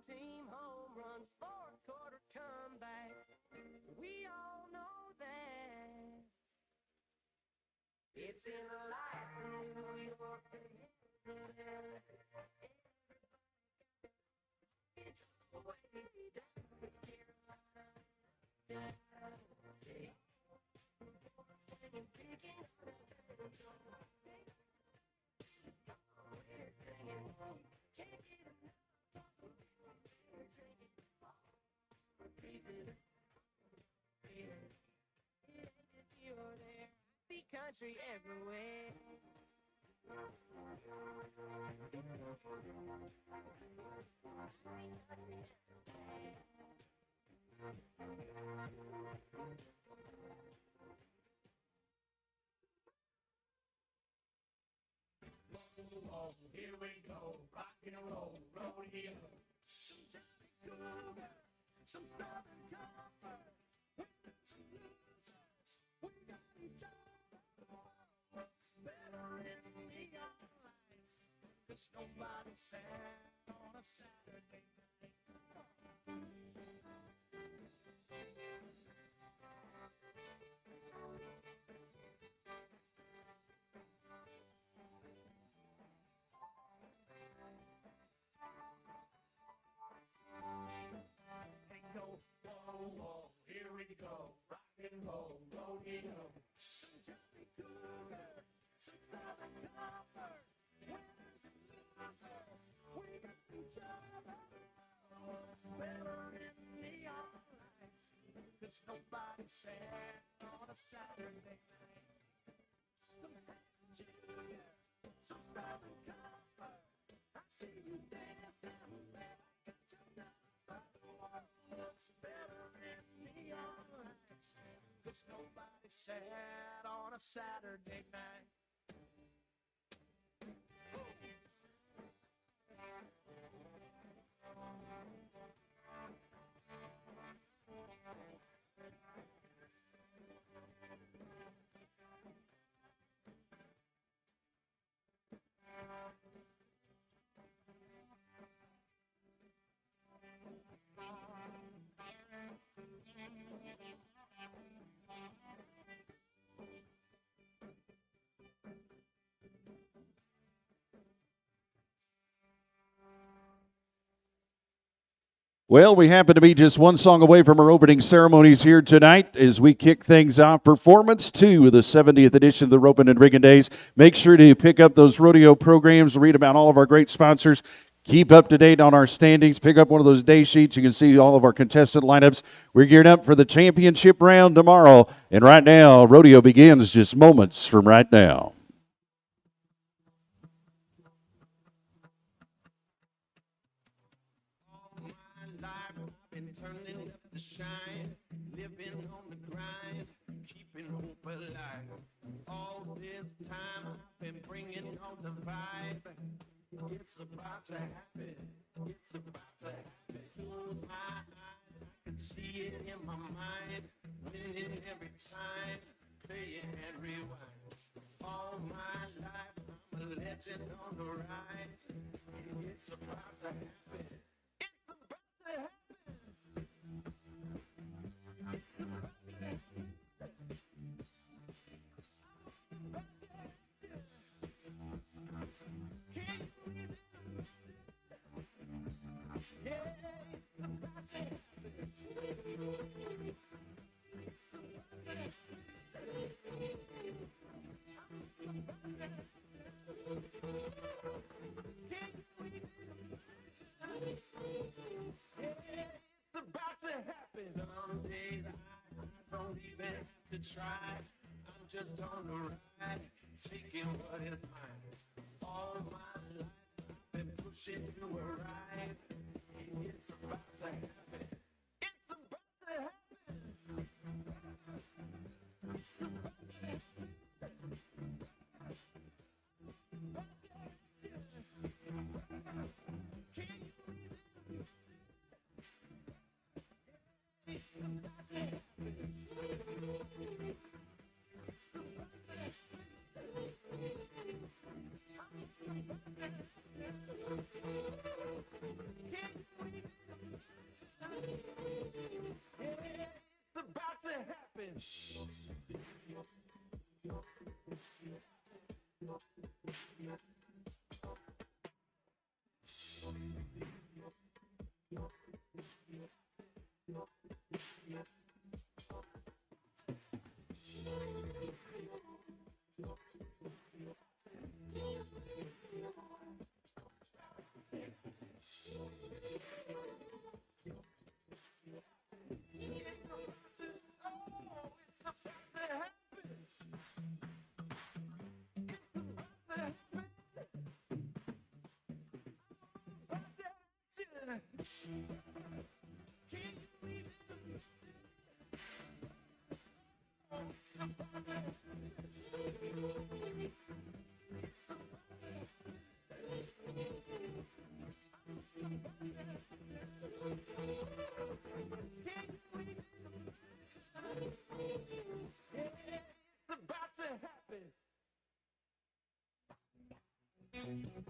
team home runs, fourth quarter comeback. We all know that. It's in the life of New York. It's way down in Carolina. Country everywhere. Oh, here we go, rock and roll, rodeo. Some Johnny Cougar, some Southern Comfort, winners and losers, we got each other. What's better in neon lights? 'Cause nobody's sad on a Saturday night. Here we go, rock and roll, rodeo. Some Johnny Cougar, some Southern Comfort, winners and losers, we got each other. What's better in neon lights? 'Cause nobody's sad on a Saturday night. Some Happy Junior, some Southern Comfort, I see you dancing, man, I got your number. What's better in neon lights? 'Cause nobody's sad on a Saturday night. Well, we happen to be just one song away from our opening ceremonies here tonight as we kick things off. Performance 2 of the 70th edition of the Ropin and Riggin Days. Make sure to pick up those rodeo programs, read about all of our great sponsors, keep up to date on our standings, pick up one of those day sheets. You can see all of our contestant lineups. We're geared up for the championship round tomorrow. And right now, rodeo begins just moments from right now. To shine, living on the grind, keeping hope alive. All this time I've been bringing on the vibe. It's about to happen. It's about to happen. Close my eyes, I can see it in my mind. Winning every time, play it and rewind. All my life I'm a legend on the rise. And it's about to happen. It's about to happen. Try. I'm just on the ride, taking what is mine. All my life, I've been pushing to arrive. It's about to happen. It's about to happen.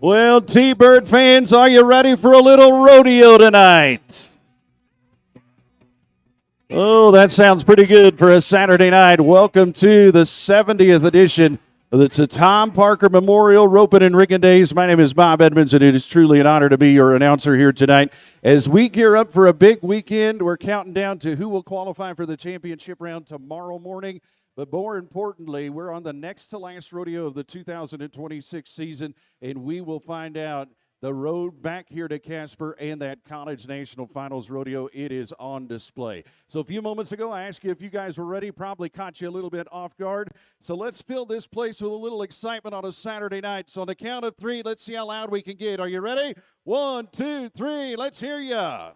Well, T-Bird fans, are you ready for a little rodeo tonight? Oh, that sounds pretty good for a Saturday night. Welcome to the 70th edition of the Tom Parker Memorial Ropin and Riggin Days. My name is Bob Edmonds, and it is truly an honor to be your announcer here tonight. As we gear up for a big weekend, we're counting down to who will qualify for the championship round tomorrow morning. But more importantly, we're on the next to last rodeo of the 2026 season, and we will find out the road back here to Casper and that College National Finals rodeo. It is on display. So a few moments ago, I asked you if you guys were ready. Probably caught you a little bit off guard. So let's fill this place with a little excitement on a Saturday night. So on the count of three, let's see how loud we can get. Are you ready? 1, 2, 3. Let's hear ya.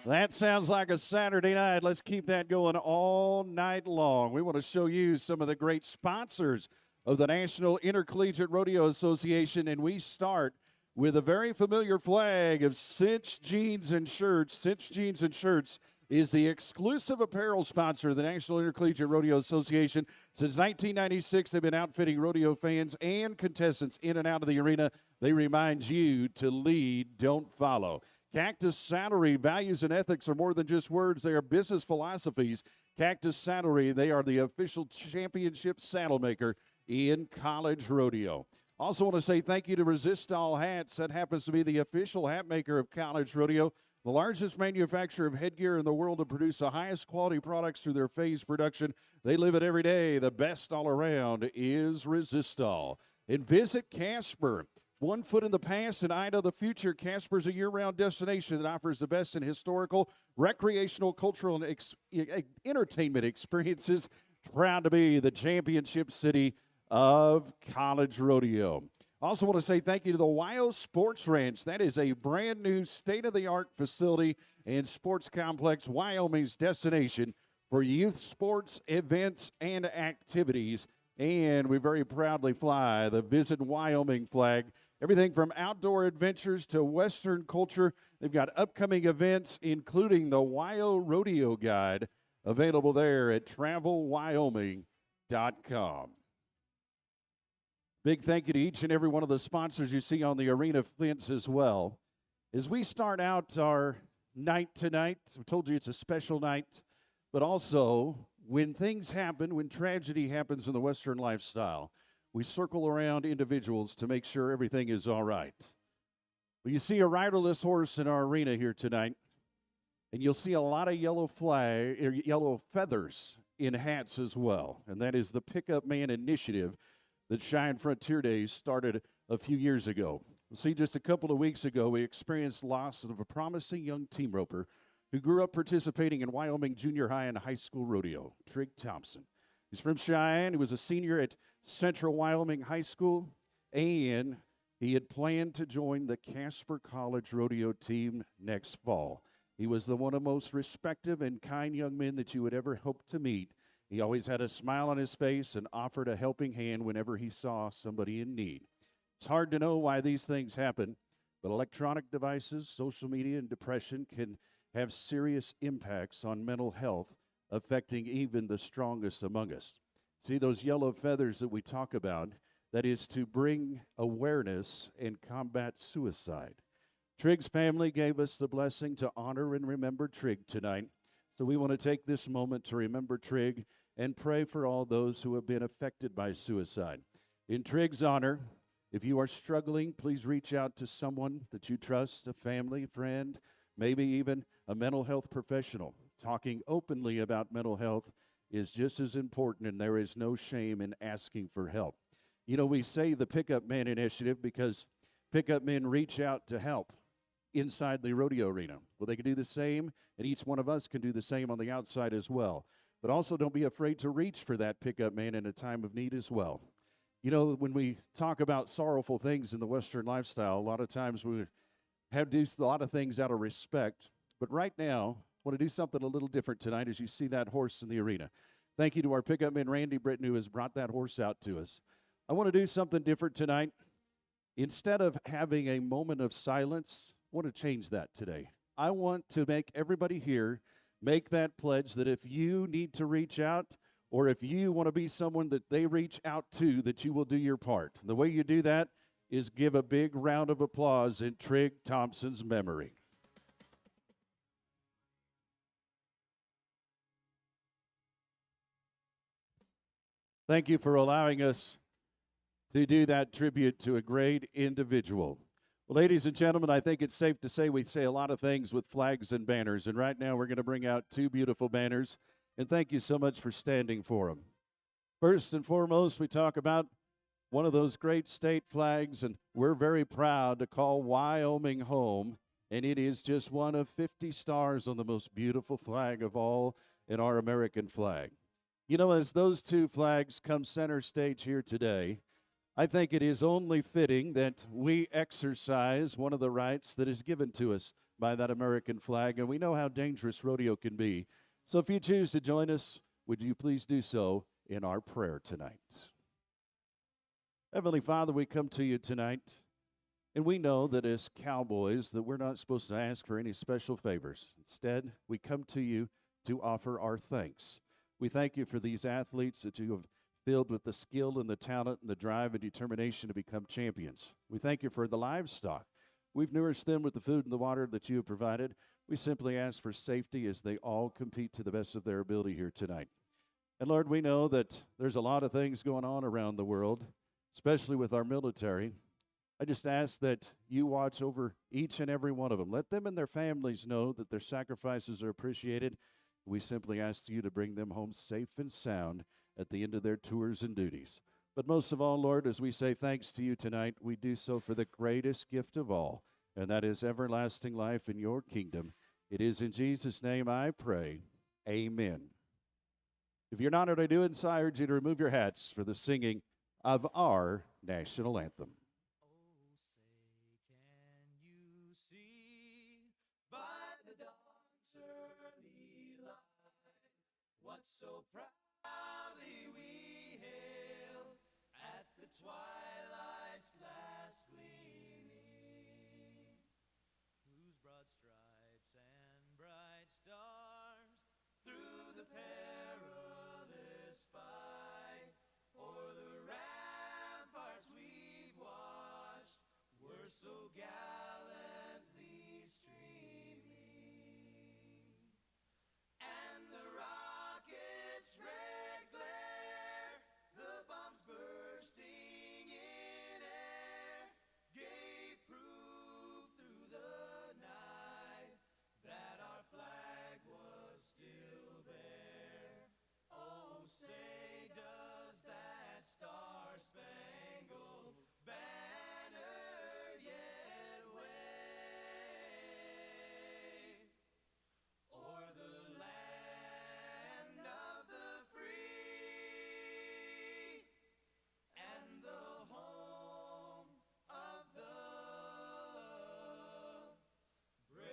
That sounds like a Saturday night. Let's keep that going all night long. We want to show you some of the great sponsors of the National Intercollegiate Rodeo Association, and we start with a very familiar flag of Cinch Jeans and Shirts. Cinch Jeans and Shirts is the exclusive apparel sponsor of the National Intercollegiate Rodeo Association. Since 1996, they've been outfitting rodeo fans and contestants in and out of the arena. They remind you to lead, don't follow. Cactus Saddlery, values and ethics are more than just words. They are business philosophies. Cactus Saddlery, they are the official championship saddle maker in college rodeo. Also want to say thank you to Resistol Hats. That happens to be the official hat maker of college rodeo, the largest manufacturer of headgear in the world to produce the highest quality products through their phase production. They live it every day. The best all around is Resistol. And visit Casper. 1 foot in the past and eye to the future, Casper's a year-round destination that offers the best in historical, recreational, cultural, and entertainment experiences. Proud to be the championship city of college rodeo. Also want to say thank you to the Wyo Sports Ranch. That is a brand new state-of-the-art facility and sports complex, Wyoming's destination for youth sports, events, and activities. And we very proudly fly the Visit Wyoming flag. Everything from outdoor adventures to Western culture. They've got upcoming events, including the Wyo Rodeo Guide, available there at travelwyoming.com. Big thank you to each and every one of the sponsors you see on the arena fence as well. As we start out our night tonight, I told you it's a special night, but also when things happen, when tragedy happens in the Western lifestyle, we circle around individuals to make sure everything is all right. Well, you see a riderless horse in our arena here tonight, and you'll see a lot of yellow feathers in hats as well, and that is the Pickup Man initiative that Cheyenne Frontier Days started a few years ago. See, just a couple of weeks ago, we experienced loss of a promising young team roper who grew up participating in Wyoming junior high and high school rodeo, Trigg Thompson. He's from Cheyenne. He was a senior at Central Wyoming High School, and he had planned to join the Casper College rodeo team next fall. He was the one of the most respected and kind young men that you would ever hope to meet. He always had a smile on his face and offered a helping hand whenever he saw somebody in need. It's hard to know why these things happen, but electronic devices, social media, and depression can have serious impacts on mental health, affecting even the strongest among us. See, those yellow feathers that we talk about, that is to bring awareness and combat suicide. Trigg's family gave us the blessing to honor and remember Trigg tonight. So we want to take this moment to remember Trigg and pray for all those who have been affected by suicide. In Trigg's honor, if you are struggling, please reach out to someone that you trust, a family, friend, maybe even a mental health professional. Talking openly about mental health is just as important, and there is no shame in asking for help. You know, we say the Pickup Man initiative because pickup men reach out to help inside the rodeo arena. Well, they can do the same, and each one of us can do the same on the outside as well. But also don't be afraid to reach for that pickup man in a time of need as well. You know, when we talk about sorrowful things in the Western lifestyle, a lot of times we have to do a lot of things out of respect. But right now, I want to do something a little different tonight as you see that horse in the arena. Thank you to our pickup man, Randy Britton, who has brought that horse out to us. I want to do something different tonight. Instead of having a moment of silence, I want to change that today. I want to make everybody here make that pledge that if you need to reach out or if you want to be someone that they reach out to, that you will do your part. The way you do that is give a big round of applause in Trigg Thompson's memory. Thank you for allowing us to do that tribute to a great individual. Well, ladies and gentlemen, I think it's safe to say we say a lot of things with flags and banners, and right now we're going to bring out two beautiful banners, and thank you so much for standing for them. First and foremost, we talk about one of those great state flags, and we're very proud to call Wyoming home, and it is just one of 50 stars on the most beautiful flag of all in our American flag. You know, as those two flags come center stage here today, I think it is only fitting that we exercise one of the rights that is given to us by that American flag, and we know how dangerous rodeo can be. So if you choose to join us, would you please do so in our prayer tonight? Heavenly Father, we come to you tonight, and we know that as cowboys that we're not supposed to ask for any special favors. Instead, we come to you to offer our thanks. We thank you for these athletes that you have filled with the skill and the talent and the drive and determination to become champions. We thank you for the livestock. We've nourished them with the food and the water that you have provided. We simply ask for safety as they all compete to the best of their ability here tonight. And Lord, we know that there's a lot of things going on around the world, especially with our military. I just ask that you watch over each and every one of them. Let them and their families know that their sacrifices are appreciated. We simply ask you to bring them home safe and sound at the end of their tours and duties. But most of all, Lord, as we say thanks to you tonight, we do so for the greatest gift of all, and that is everlasting life in your kingdom. It is in Jesus' name I pray. Amen. If you're not already doing so, I urge you to remove your hats for the singing of our national anthem. So proudly we hail at the twilight's last gleaming, whose broad stripes and bright stars through the perilous fight o'er the ramparts we've watched were so gallantly streaming, and the red glare, the bombs bursting in air, gave proof through the night that our flag was still there. Oh, say does that star-spangled banner yet wave o'er the land of the free and the home of the brave.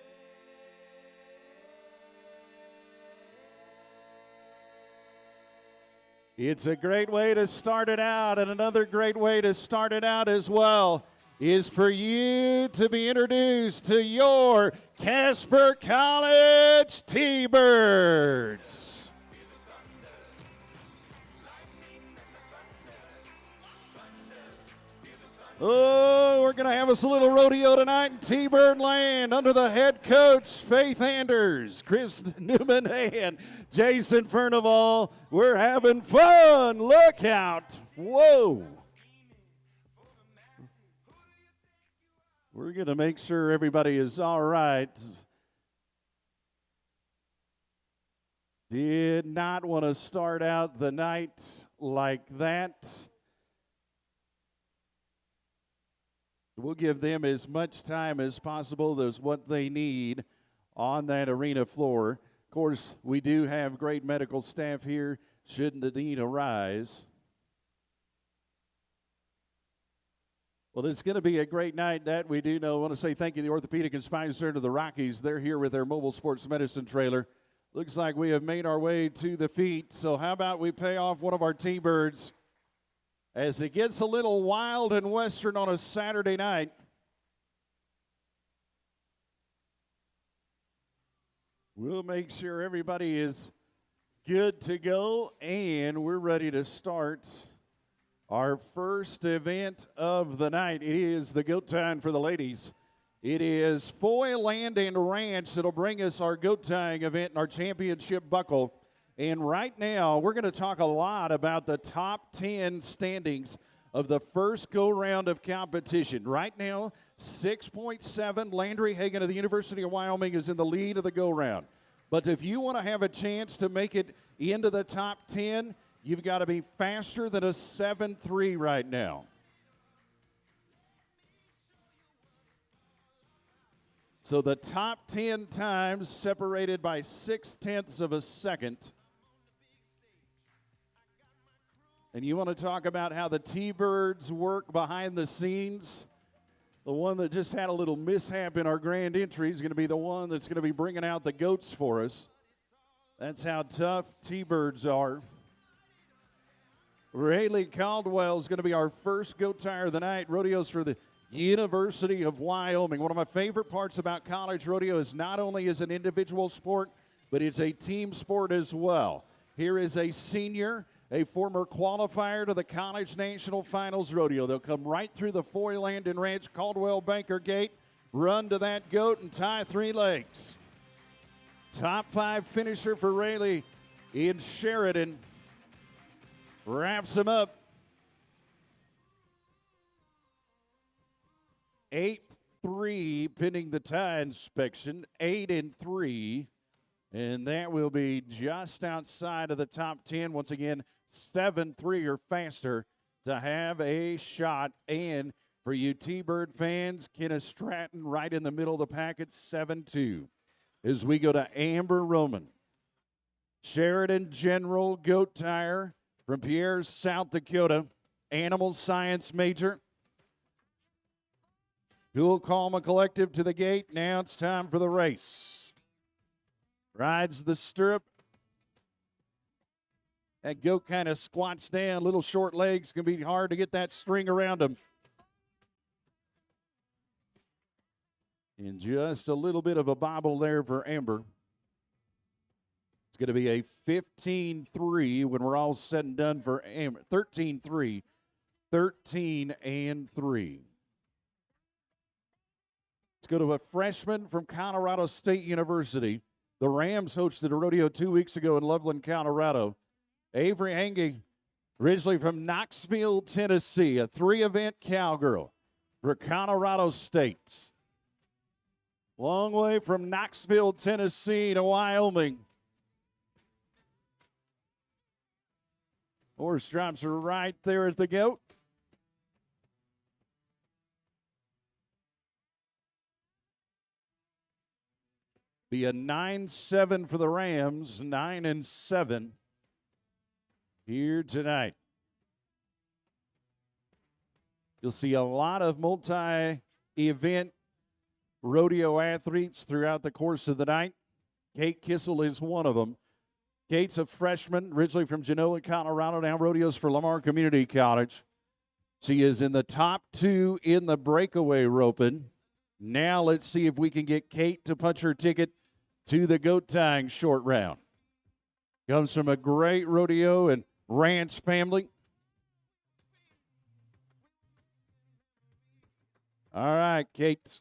It's a great way to start it out, and another great way to start it out as well is for you to be introduced to your Casper College T-Birds. Oh, we're going to have us a little rodeo tonight in T-Bird Land under the head coach, Faith Anders, Chris Newman, and Jason Furnival. We're having fun. Look out. Whoa. We're going to make sure everybody is all right. Did not want to start out the night like that. We'll give them as much time as possible as what they need on that arena floor. Of course, we do have great medical staff here should the need arise. Well, it's going to be a great night, that we do know. I want to say thank you to the Orthopedic and Spine Center of the Rockies. They're here with their mobile sports medicine trailer. Looks like we have made our way to the feet. So how about we pay off one of our T-Birds as it gets a little wild and western on a Saturday night. We'll make sure everybody is good to go, and we're ready to start our first event of the night. It is the goat tying for the ladies. It is Foy Land and Ranch that'll bring us our goat tying event and our championship buckle. And right now, we're going to talk a lot about the top 10 standings of the first go-round of competition. Right now, 6.7, Landry Hagan of the University of Wyoming is in the lead of the go-round. But if you want to have a chance to make it into the top 10, you've got to be faster than a 7.3 right now. So the top 10 times separated by 0.6 of a second. And you want to talk about how the T-Birds work behind the scenes? The one that just had a little mishap in our grand entry is going to be the one that's going to be bringing out the goats for us. That's how tough T-Birds are. Rayleigh Caldwell is going to be our first goat tire of the night. Rodeos for the University of Wyoming. One of my favorite parts about college rodeo is not only is an individual sport, but it's a team sport as well. Here is a senior, a former qualifier to the College National Finals Rodeo. They'll come right through the Foy Land and Ranch Caldwell Banker Gate, run to that goat and tie 3 legs. Top 5 finisher for Rayleigh in Sheridan. Wraps him up. 8-3 pending the tie inspection. 8-3. And that will be just outside of the top 10. Once again, 7-3 or faster to have a shot. And for you T-Bird fans, Kenneth Stratton right in the middle of the pack at 7-2. As we go to Amber Roman. Sheridan General Goat Tire from Pierre, South Dakota. Animal science major. Cool Calma Collective to the gate. Now it's time for the race. Rides the stirrup. That goat kind of squats down. Little short legs. Can be hard to get that string around him. And just a little bit of a bobble there for Amber. It's going to be a 15-3 when we're all said and done for Amber. 13-3. 13-3. Let's go to a freshman from Colorado State University. The Rams hosted a rodeo 2 weeks ago in Loveland, Colorado. Avery Hange, originally from Knoxville, Tennessee, a 3-event cowgirl for Colorado State. Long way from Knoxville, Tennessee to Wyoming. Horse drops are right there at the goat. Be a 9-7 for the Rams, 9-7 here tonight. You'll see a lot of multi-event rodeo athletes throughout the course of the night. Kate Kissel is one of them. Kate's a freshman, originally from Genoa, Colorado, now rodeos for Lamar Community College. She is in the top 2 in the Breakaway roping. Now let's see if we can get Kate to punch her ticket to the goat tying short round. Comes from a great rodeo and ranch family. All right, Kate.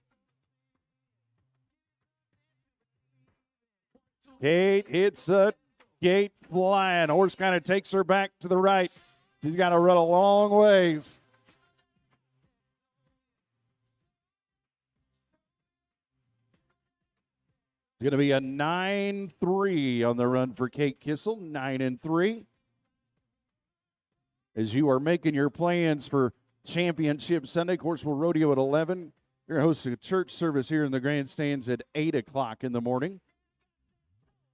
Kate hits a gate flying. Horse kind of takes her back to the right. She's got to run a long ways. It's going to be a 9-3 on the run for Kate Kissel, 9-3. As you are making your plans for Championship Sunday, of course, we'll rodeo at 11. You're hosting a church service here in the grandstands at 8 o'clock in the morning.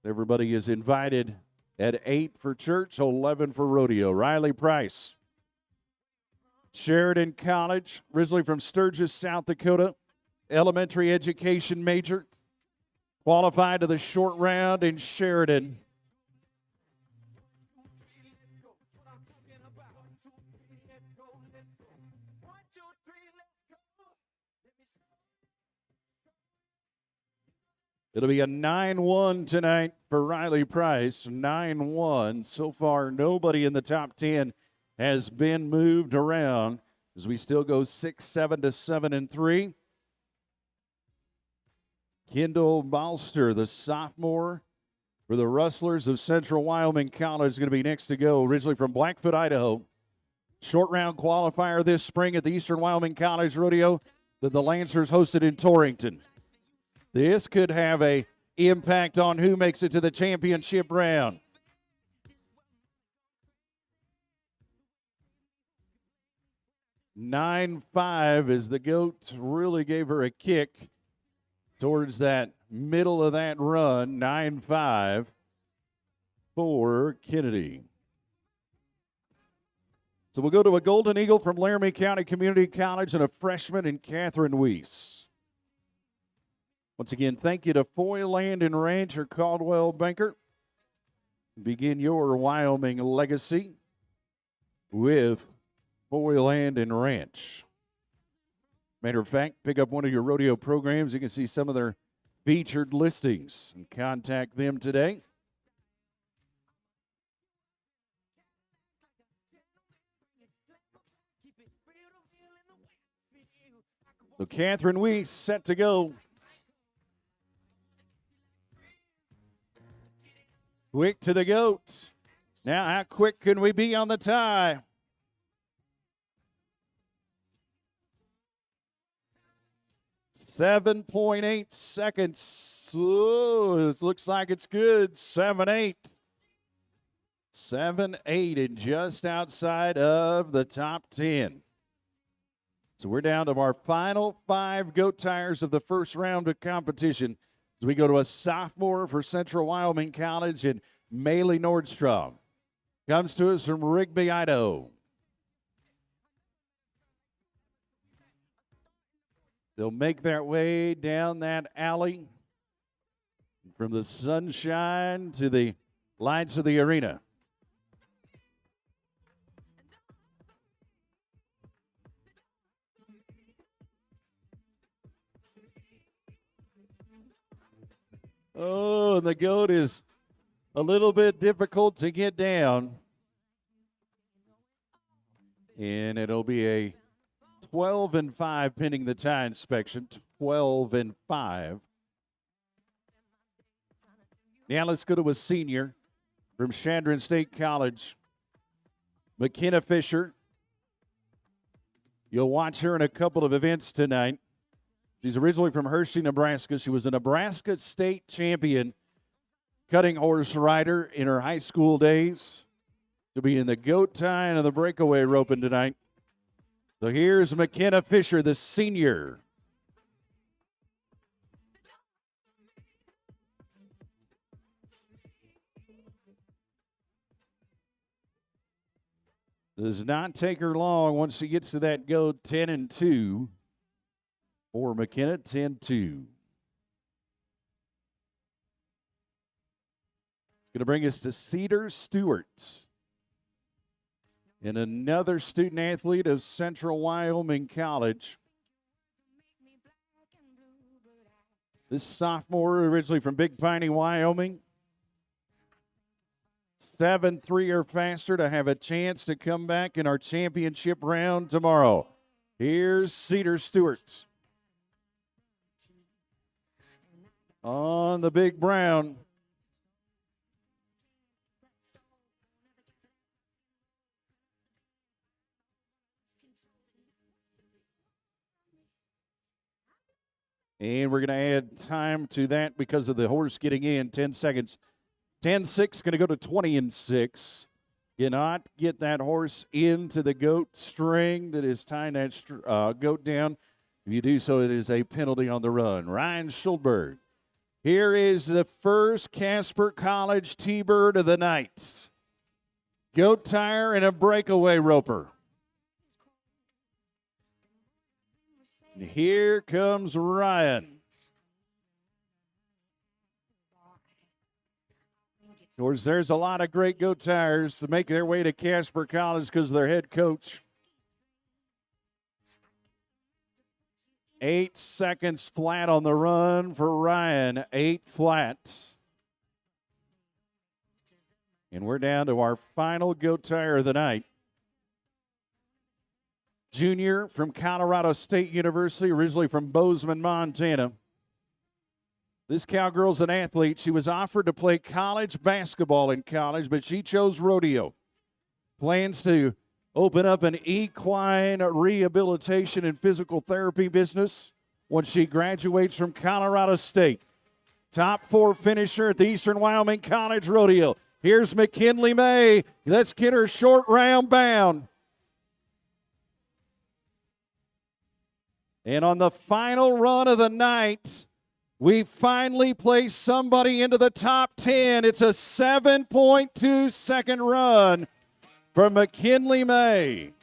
Everybody is invited at 8 for church, 11 for rodeo. Riley Price. Sheridan College, originally from Sturgis, South Dakota, elementary education major, qualified to the short round in Sheridan. It'll be a 9-1 tonight for Riley Price. 9-1. So far, nobody in the top 10 has been moved around as we still go 6-7 to 7-3. Kendall Balster, the sophomore for the Rustlers of Central Wyoming College, is going to be next to go, originally from Blackfoot, Idaho. Short round qualifier this spring at the Eastern Wyoming College Rodeo that the Lancers hosted in Torrington. This could have an impact on who makes it to the championship round. (9-5) as the goat really gave her a kick towards that middle of that run. 9-5 for Kennedy. So we'll go to a Golden Eagle from Laramie County Community College and a freshman in Catherine Weiss. Once again, thank you to Foy Land and Ranch or Caldwell Banker. Begin your Wyoming legacy with Foy Land and Ranch. Matter of fact, pick up one of your rodeo programs. You can see some of their featured listings and contact them today. So Catherine Weiss set to go. Quick to the goat. Now, how quick can we be on the tie? .8 seconds. Oh, it looks like it's good. 7-8. 7-8 and just outside of the top 10. So we're down to our final 5 goat tires of the first round of competition. As we go to a sophomore for Central Wyoming College and Maley Nordstrom. Comes to us from Rigby, Idaho. They'll make their way down that alley from the sunshine to the lights of the arena. Oh, and the goat is a little bit difficult to get down. And it'll be a 12-5 pending the tie inspection. 12-5. Now let's go to a senior from Chandron State College, McKenna Fisher. You'll watch her in a couple of events tonight. She's originally from Hershey, Nebraska. She was a Nebraska state champion cutting horse rider in her high school days. She'll be in the goat tie and the breakaway roping tonight. So here's McKenna Fisher, the senior. Does not take her long once she gets to that goat. 10-2 for McKenna. 10-2. Going to bring us to Cedar Stewart. And another student athlete of Central Wyoming College. This sophomore, originally from Big Piney, Wyoming. 7-3 or faster to have a chance to come back in our championship round tomorrow. Here's Cedar Stewart. On the big brown. And we're going to add time to that because of the horse getting in. 10 seconds. 10-6, going to go to 20-6. Cannot get that horse into the goat string that is tying that goat down. If you do so, it is a penalty on the run. Ryan Schulberg. Here is the first Casper College T-Bird of the night. Goat tire and a breakaway roper. And here comes Ryan. Of course, there's a lot of great goat tires to make their way to Casper College because of their head coach. 8 seconds flat on the run for Ryan. 8 flats. And we're down to our final goat tire of the night. Junior from Colorado State University, originally from Bozeman, Montana. This cowgirl's an athlete. She was offered to play college basketball in college, but she chose rodeo. Plans to open up an equine rehabilitation and physical therapy business when she graduates from Colorado State. Top 4 finisher at the Eastern Wyoming College Rodeo. Here's McKinley May. Let's get her short round bound. And on the final run of the night, we finally place somebody into the top 10. It's a 7.2 second run for McKinley May.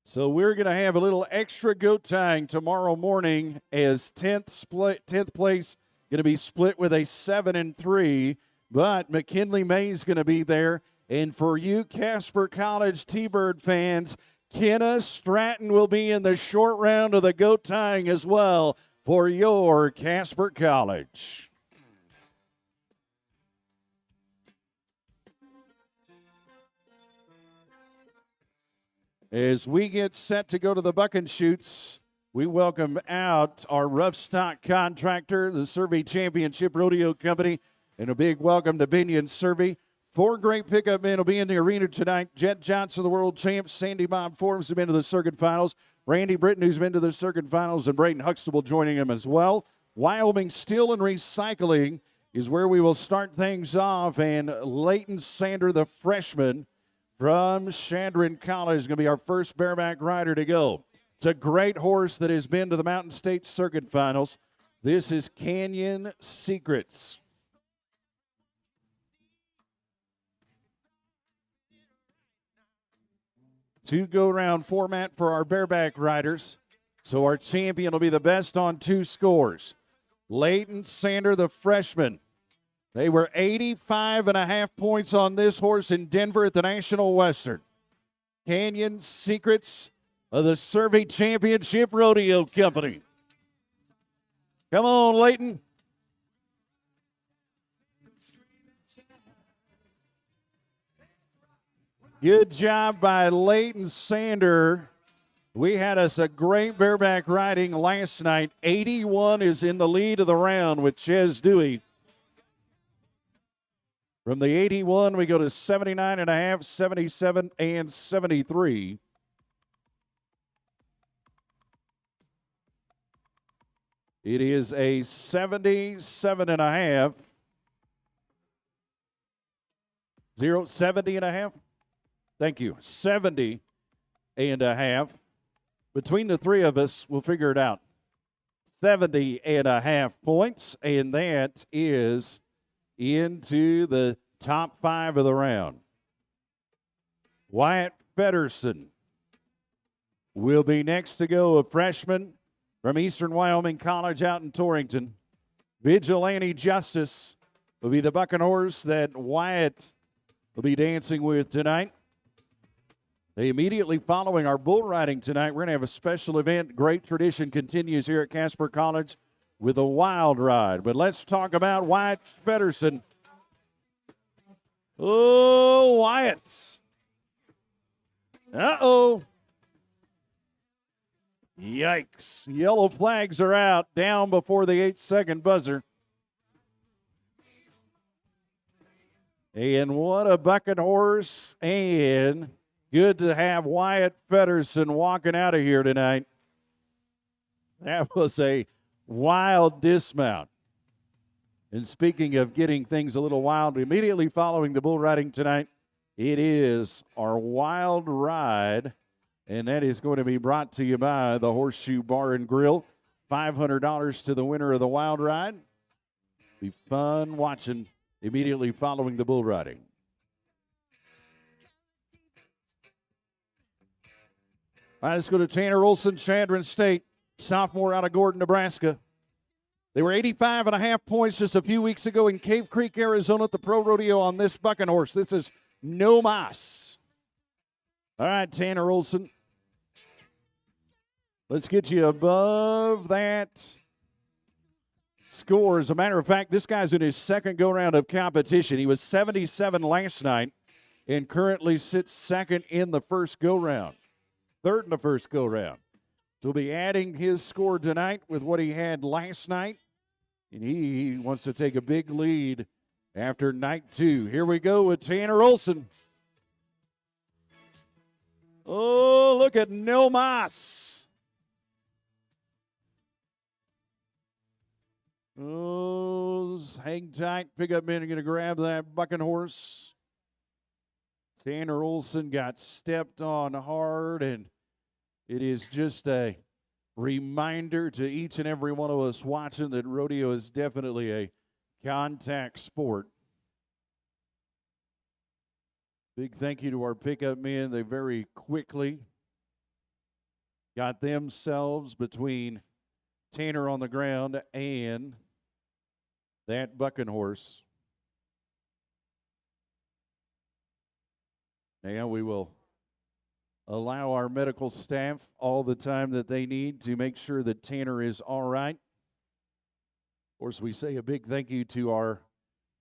So we're going to have a little extra goat tying tomorrow morning as 10th place going to be split with a 7 and 3, but McKinley May is going to be there. And for you Casper College T-Bird fans, Kenna Stratton will be in the short round of the goat tying as well for your Casper College. As we get set to go to the buck and shoots, we welcome out our rough stock contractor, the Survey Championship Rodeo Company, and a big welcome to Binion Survey. 4 great pickup men will be in the arena tonight. Jet Johnson, the world champ. Sandy Bob Forbes have been to the circuit finals. Randy Britton, who's been to the circuit finals, and Braden Huxtable joining him as well. Wyoming Steel and Recycling is where we will start things off. And Leighton Sander, the freshman from Chandron College, is going to be our first bareback rider to go. It's a great horse that has been to the Mountain State Circuit Finals. This is Canyon Secrets. Two go-round format for our bareback riders. So our champion will be the best on 2 scores. Leighton Sander, the freshman. They were 85.5 points on this horse in Denver at the National Western. Canyon Secrets of the Survey Championship Rodeo Company. Come on, Leighton. Good job by Leighton Sander. We had us a great bareback riding last night. 81 is in the lead of the round with Ches Dewey. From the 81, we go to 79.5, 77, and 73. It is a 77.5. 70.5. Thank you. 70.5. Between the 3 of us, we'll figure it out. 70.5 points, and that is into the top 5 of the round. Wyatt Fedderson will be next to go, a freshman from Eastern Wyoming College out in Torrington. Vigilante Justice will be the bucking horse that Wyatt will be dancing with tonight. Immediately following our bull riding tonight, we're going to have a special event. Great tradition continues here at Casper College with a wild ride. But let's talk about Wyatt Fedderson. Oh, Wyatt. Uh-oh. Yikes. Yellow flags are out, down before the 8-second buzzer. And what a bucking horse, and good to have Wyatt Fedderson walking out of here tonight. That was a wild dismount. And speaking of getting things a little wild, immediately following the bull riding tonight, it is our wild ride, and that is going to be brought to you by the Horseshoe Bar and Grill. $500 to the winner of the wild ride. Be fun watching immediately following the bull riding. All right, let's go to Tanner Olson, Chadron State, sophomore out of Gordon, Nebraska. They were 85.5 points just a few weeks ago in Cave Creek, Arizona at the Pro Rodeo on this bucking horse. This is No Mas. All right, Tanner Olson. Let's get you above that score. As a matter of fact, this guy's in his second go-round of competition. He was 77 last night and currently sits second in the first go-round. Third in the first go-round. So we'll be adding his score tonight with what he had last night. And he wants to take a big lead after night 2. Here we go with Tanner Olson. Oh, look at No Mas. Oh, hang tight. Pickup men are going to grab that bucking horse. Tanner Olson got stepped on hard, and it is just a reminder to each and every one of us watching that rodeo is definitely a contact sport. Big thank you to our pickup men. They very quickly got themselves between Tanner on the ground and that bucking horse. Now we will allow our medical staff all the time that they need to make sure that Tanner is all right. Of course, we say a big thank you to our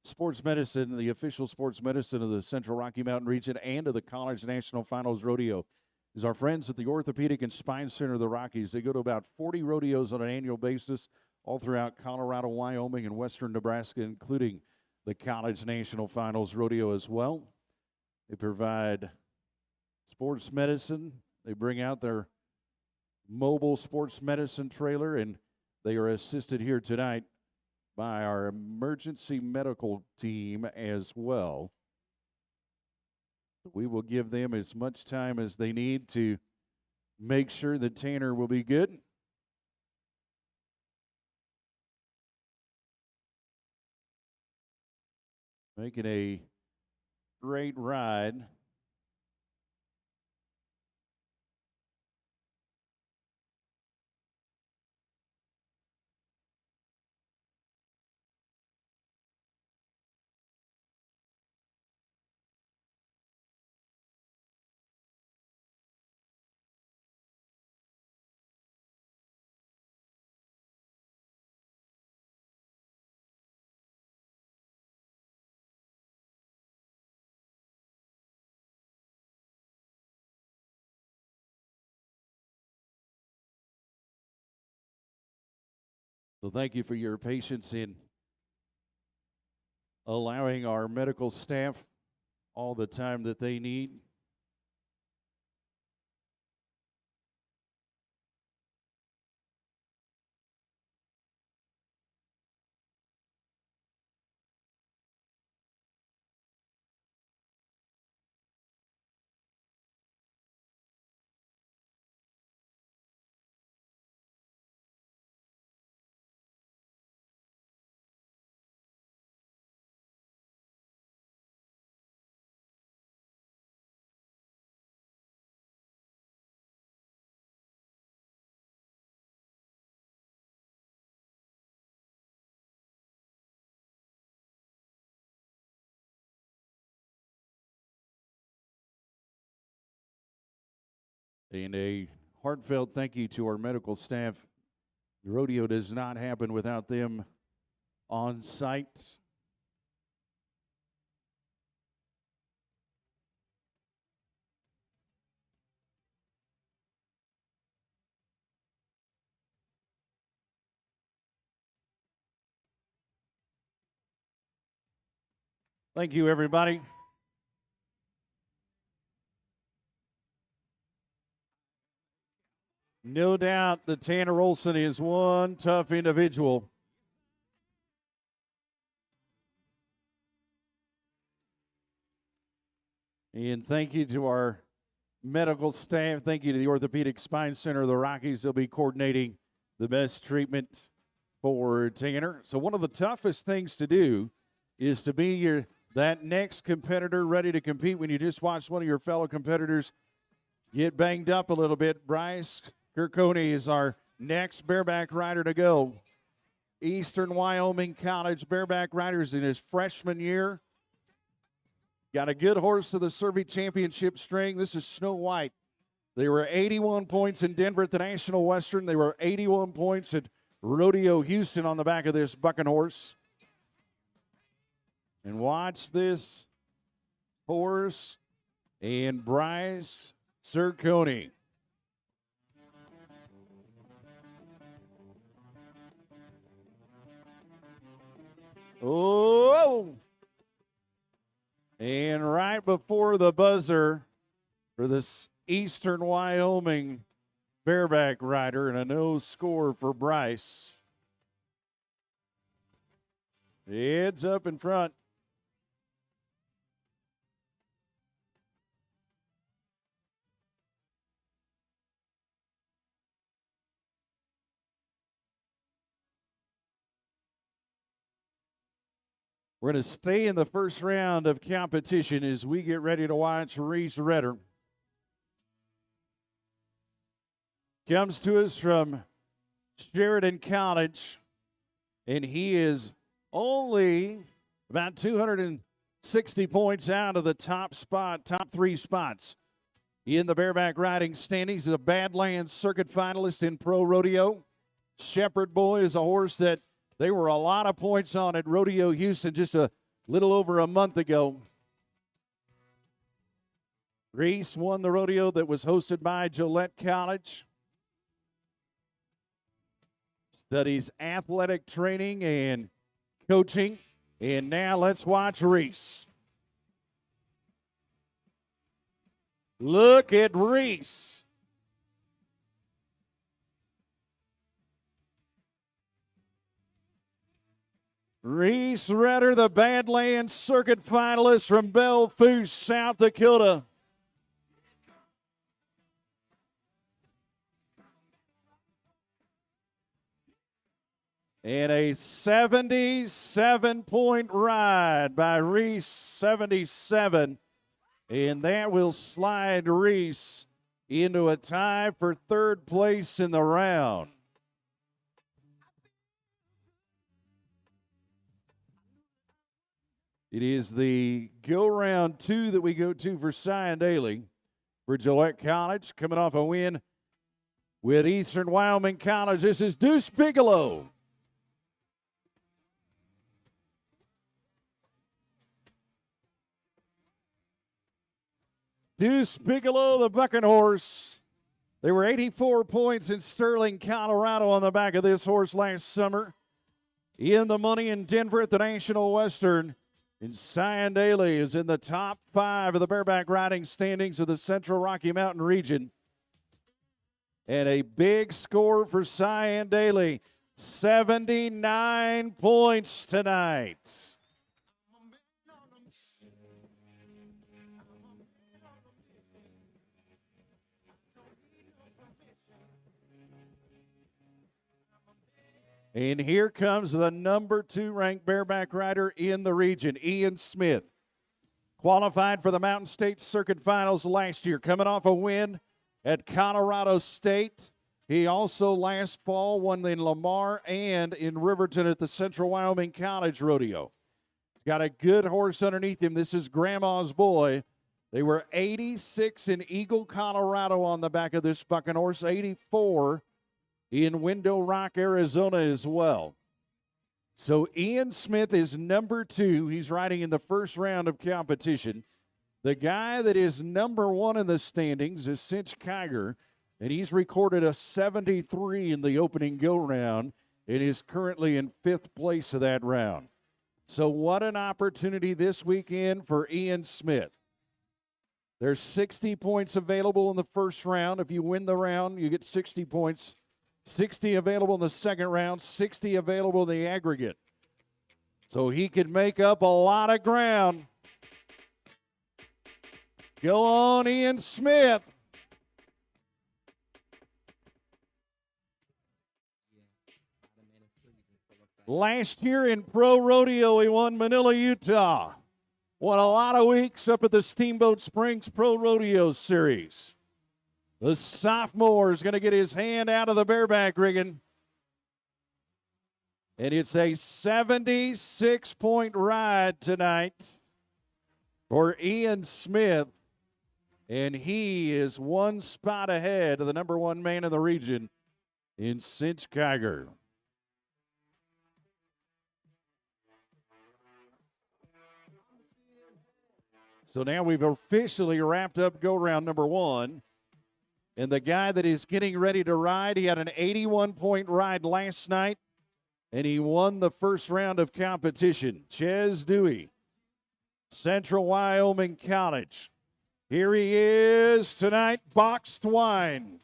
sports medicine, the official sports medicine of the Central Rocky Mountain region and of the College National Finals Rodeo. Is our friends at the Orthopedic and Spine Center of the Rockies. They go to about 40 rodeos on an annual basis all throughout Colorado, Wyoming, and western Nebraska, including the College National Finals Rodeo as well. They provide sports medicine. They bring out their mobile sports medicine trailer, and they are assisted here tonight by our emergency medical team as well. We will give them as much time as they need to make sure that Tanner will be good. Making a great ride. So thank you for your patience in allowing our medical staff all the time that they need. And a heartfelt thank you to our medical staff. The rodeo does not happen without them on site. Thank you, everybody. No doubt that Tanner Olson is one tough individual. And thank you to our medical staff. Thank you to the Orthopedic Spine Center of the Rockies. They'll be coordinating the best treatment for Tanner. So one of the toughest things to do is to be that next competitor ready to compete when you just watch one of your fellow competitors get banged up a little bit. Bryce Kirkoni is our next bareback rider to go. Eastern Wyoming College bareback riders in his freshman year. Got a good horse to the Survey Championship string. This is Snow White. They were 81 points in Denver at the National Western. They were 81 points at Rodeo Houston on the back of this bucking horse. And watch this horse and Bryce Circoni. Oh! And right before the buzzer for this Eastern Wyoming bareback rider, and a no score for Bryce. Heads up in front. We're going to stay in the first round of competition as we get ready to watch Reese Redder. Comes to us from Sheridan College, and he is only about 260 points out of the top three spots in the bareback riding standings. He's a Badlands Circuit finalist in Pro Rodeo. Shepherd Boy is a horse that they were a lot of points on at Rodeo Houston just a little over a month ago. Reese won the rodeo that was hosted by Gillette College. Studies athletic training and coaching. And now let's watch Reese. Look at Reese. Reese Redder, the Badlands Circuit finalist from Belle Fourche, South Dakota. And a 77-point ride by Reese, 77. And that will slide Reese into a tie for third place in the round. It is the go round 2 that we go to for Cy Daly for Gillette College. Coming off a win with Eastern Wyoming College, this is Deuce Bigelow. Deuce Bigelow, the bucking horse. They were 84 points in Sterling, Colorado on the back of this horse last summer. In the money in Denver at the National Western. And Cy Daly is in the top 5 of the bareback riding standings of the Central Rocky Mountain region. And a big score for Cy Daly, 79 points tonight. And here comes the number 2 ranked bareback rider in the region, Ian Smith. Qualified for the Mountain State Circuit Finals last year, coming off a win at Colorado State. He also last fall won in Lamar and in Riverton at the Central Wyoming College Rodeo. He's got a good horse underneath him. This is Grandma's Boy. They were 86 in Eagle, Colorado on the back of this bucking horse, 84 in Window Rock, Arizona as well. So Ian Smith is number 2. He's riding in the first round of competition. The guy that is number 1 in the standings is Cinch Kiger, and he's recorded a 73 in the opening go round and is currently in 5th place of that round. So what an opportunity this weekend for Ian Smith. There's 60 points available in the first round. If you win the round, you get 60 points. 60 available in the second round, 60 available in the aggregate. So he could make up a lot of ground. Go on, Ian Smith. Last year in Pro Rodeo, he won Manila, Utah. Won a lot of weeks up at the Steamboat Springs Pro Rodeo Series. The sophomore is going to get his hand out of the bareback rigging. And it's a 76-point ride tonight for Ian Smith. And he is one spot ahead of the number one man in the region in Cinch Kiger. So now we've officially wrapped up go-round number one. And the guy that is getting ready to ride, he had an 81-point ride last night, and he won the first round of competition. Ches Dewey, Central Wyoming College. Here he is tonight, boxed wine.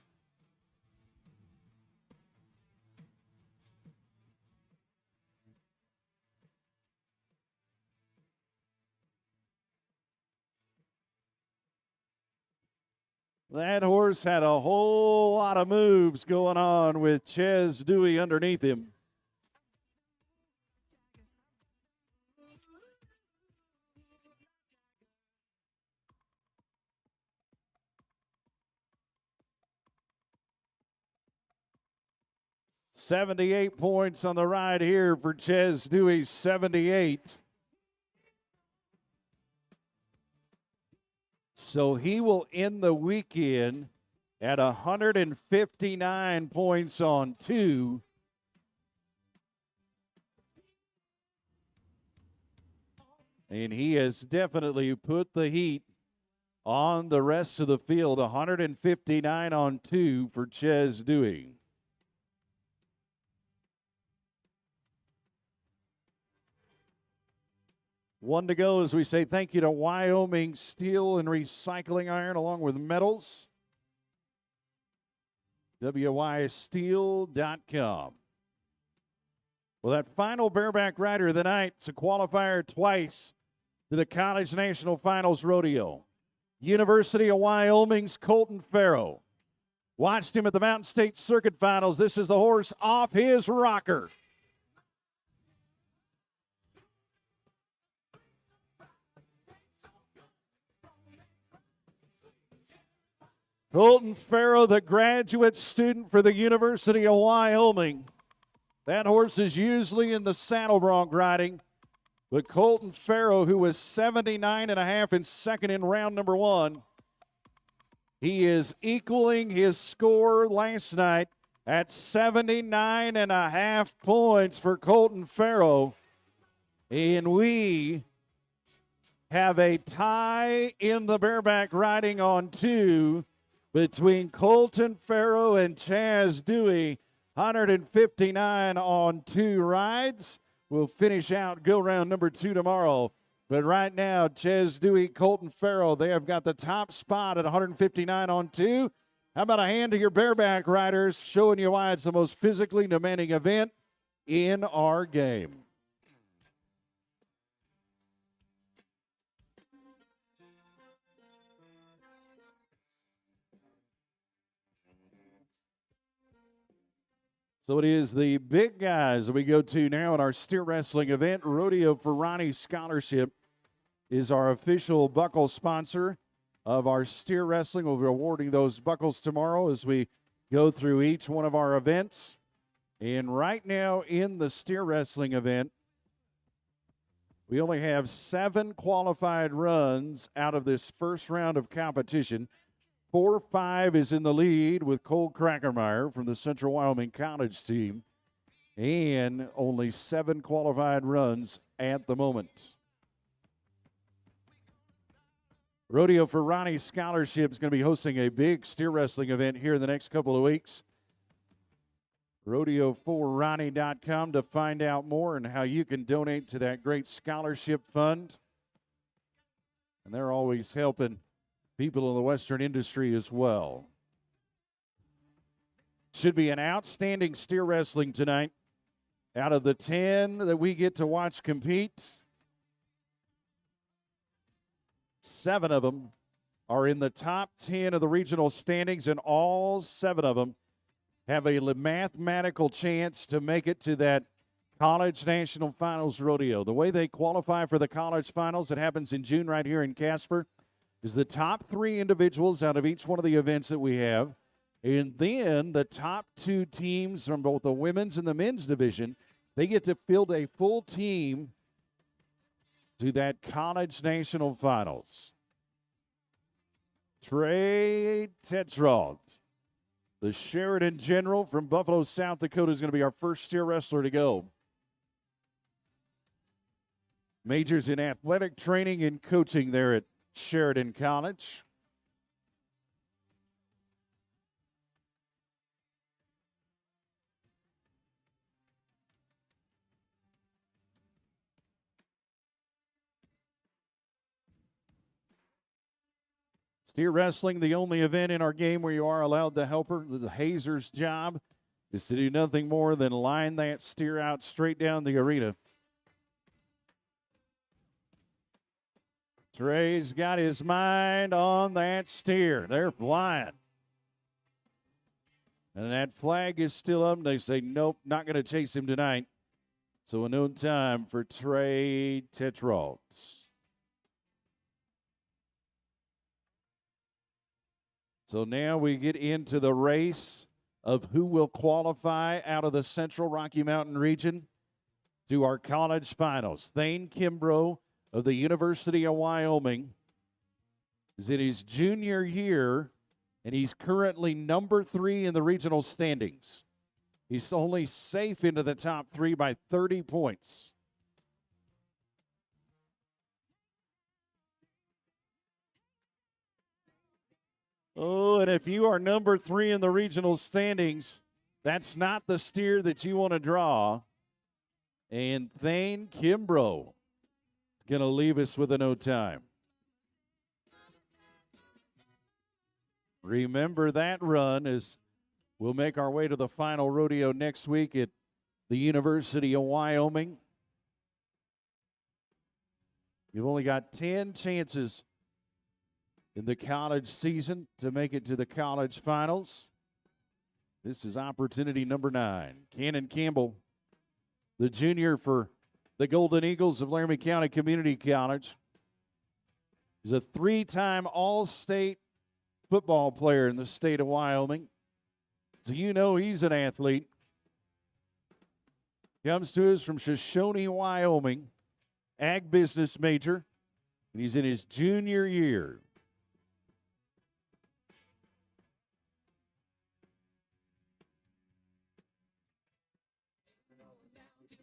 That horse had a whole lot of moves going on with Ches Dewey underneath him. $78 points on the ride here for Ches Dewey, 78. So he will end the weekend at 159 points on 2. And he has definitely put the heat on the rest of the field. 159 on 2 for Ches Dewey. One to go as we say thank you to Wyoming Steel and Recycling Iron along with metals. WYSteel.com. Well, that final bareback rider of the night is a qualifier twice to the College National Finals Rodeo. University of Wyoming's Colton Farrow. Watched him at the Mountain State Circuit Finals. This is the horse off his rocker. Colton Farrow, the graduate student for the University of Wyoming. That horse is usually in the saddle bronc riding. But Colton Farrow, who was 79.5 and second in round number one, he is equaling his score last night at 79.5 points for Colton Farrow. And we have a tie in the bareback riding on 2 between Colton Farrow and Ches Dewey. 159 on 2 rides. We'll finish out go round number 2 tomorrow. But right now, Ches Dewey, Colton Farrow, they have got the top spot at 159 on 2. How about a hand to your bareback riders, showing you why it's the most physically demanding event in our game. So it is the big guys that we go to now in our steer wrestling event. Rodeo for Ronnie Scholarship is our official buckle sponsor of our steer wrestling. We'll be awarding those buckles tomorrow as we go through each one of our events. And right now in the steer wrestling event, we only have 7 qualified runs out of this first round of competition. 4-5 is in the lead with Cole Crackermeyer from the Central Wyoming College team, and only 7 qualified runs at the moment. Rodeo for Ronnie Scholarship is going to be hosting a big steer wrestling event here in the next couple of weeks. Rodeo4Ronnie.com to find out more and how you can donate to that great scholarship fund. And they're always helping people in the Western industry as well. Should be an outstanding steer wrestling tonight. Out of the 10 that we get to watch compete, 7 of them are in the top 10 of the regional standings, and all 7 of them have a mathematical chance to make it to that College National Finals Rodeo. The way they qualify for the college finals, it happens in June right here in Casper, is the top 3 individuals out of each one of the events that we have. And then the top 2 teams from both the women's and the men's division, they get to field a full team to that college national finals. Trey Tetrald, the Sheridan General from Buffalo, South Dakota, is going to be our first steer wrestler to go. Majors in athletic training and coaching there at Sheridan College. Steer wrestling, the only event in our game where you are allowed the helper. The hazer's job is to do nothing more than line that steer out straight down the arena. Trey's got his mind on that steer. They're flying. And that flag is still up. They say, nope, not going to chase him tonight. So a no time for Trey Tetrald. So now we get into the race of who will qualify out of the Central Rocky Mountain region to our college finals. Thane Kimbrough of the University of Wyoming is in his junior year, and he's currently number 3 in the regional standings. He's only safe into the top 3 by 30 points. Oh, and if you are number 3 in the regional standings, that's not the steer that you want to draw. And Thane Kimbrough is going to leave us with a no time. Remember that run as we'll make our way to the final rodeo next week at the University of Wyoming. You've only got 10 chances in the college season to make it to the college finals. This is opportunity number 9. Cannon Campbell, the junior for the Golden Eagles of Laramie County Community College. He's a 3-time All-State football player in the state of Wyoming. So you know he's an athlete. Comes to us from Shoshone, Wyoming. Ag business major. And he's in his junior year.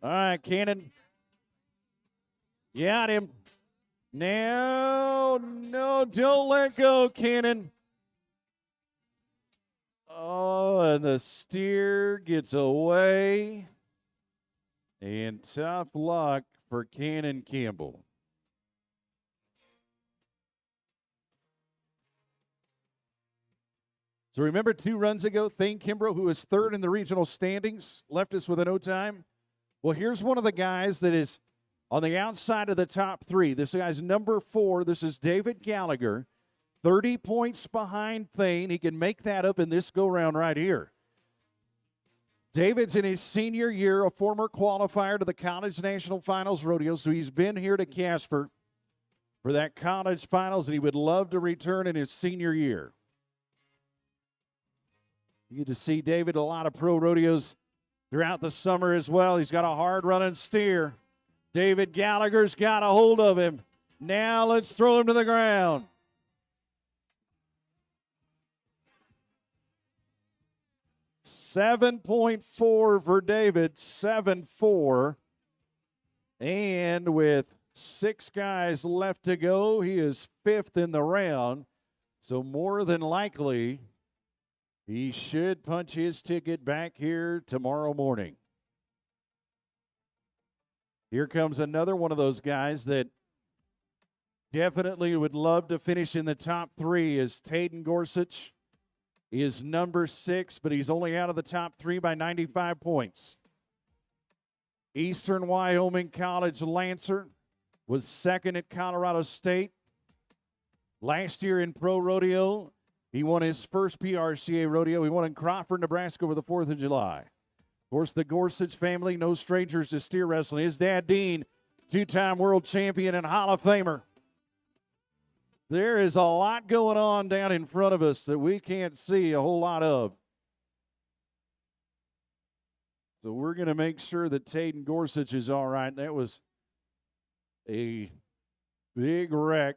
All right, Cannon. Got him. No, don't let go, Cannon. Oh, and the steer gets away. And tough luck for Cannon Campbell. So remember 2 runs ago, Thane Kimbrough, who was 3rd in the regional standings, left us with a no time. Well, here's one of the guys that is on the outside of the top 3. This guy's number 4. This is David Gallagher, 30 points behind Thane. He can make that up in this go-round right here. David's in his senior year, a former qualifier to the College National Finals Rodeo, so he's been here to Casper for that college finals, and he would love to return in his senior year. You get to see David at a lot of pro rodeos throughout the summer as well. He's got a hard-running steer. David Gallagher's got a hold of him. Now let's throw him to the ground. $7.4 for David, 7-4. And with 6 guys left to go, he is 5th in the round. So more than likely, he should punch his ticket back here tomorrow morning. Here comes another one of those guys that definitely would love to finish in the top 3 is Taden Gorsuch. He is number 6, but he's only out of the top 3 by 95 points. Eastern Wyoming College Lancer was 2nd at Colorado State. Last year in pro rodeo, he won his first PRCA rodeo. He won in Crawford, Nebraska over the 4th of July. Of course, the Gorsuch family, no strangers to steer wrestling. His dad, Dean, 2-time world champion and Hall of Famer. There is a lot going on down in front of us that we can't see a whole lot of. So we're going to make sure that Taden Gorsuch is all right. That was a big wreck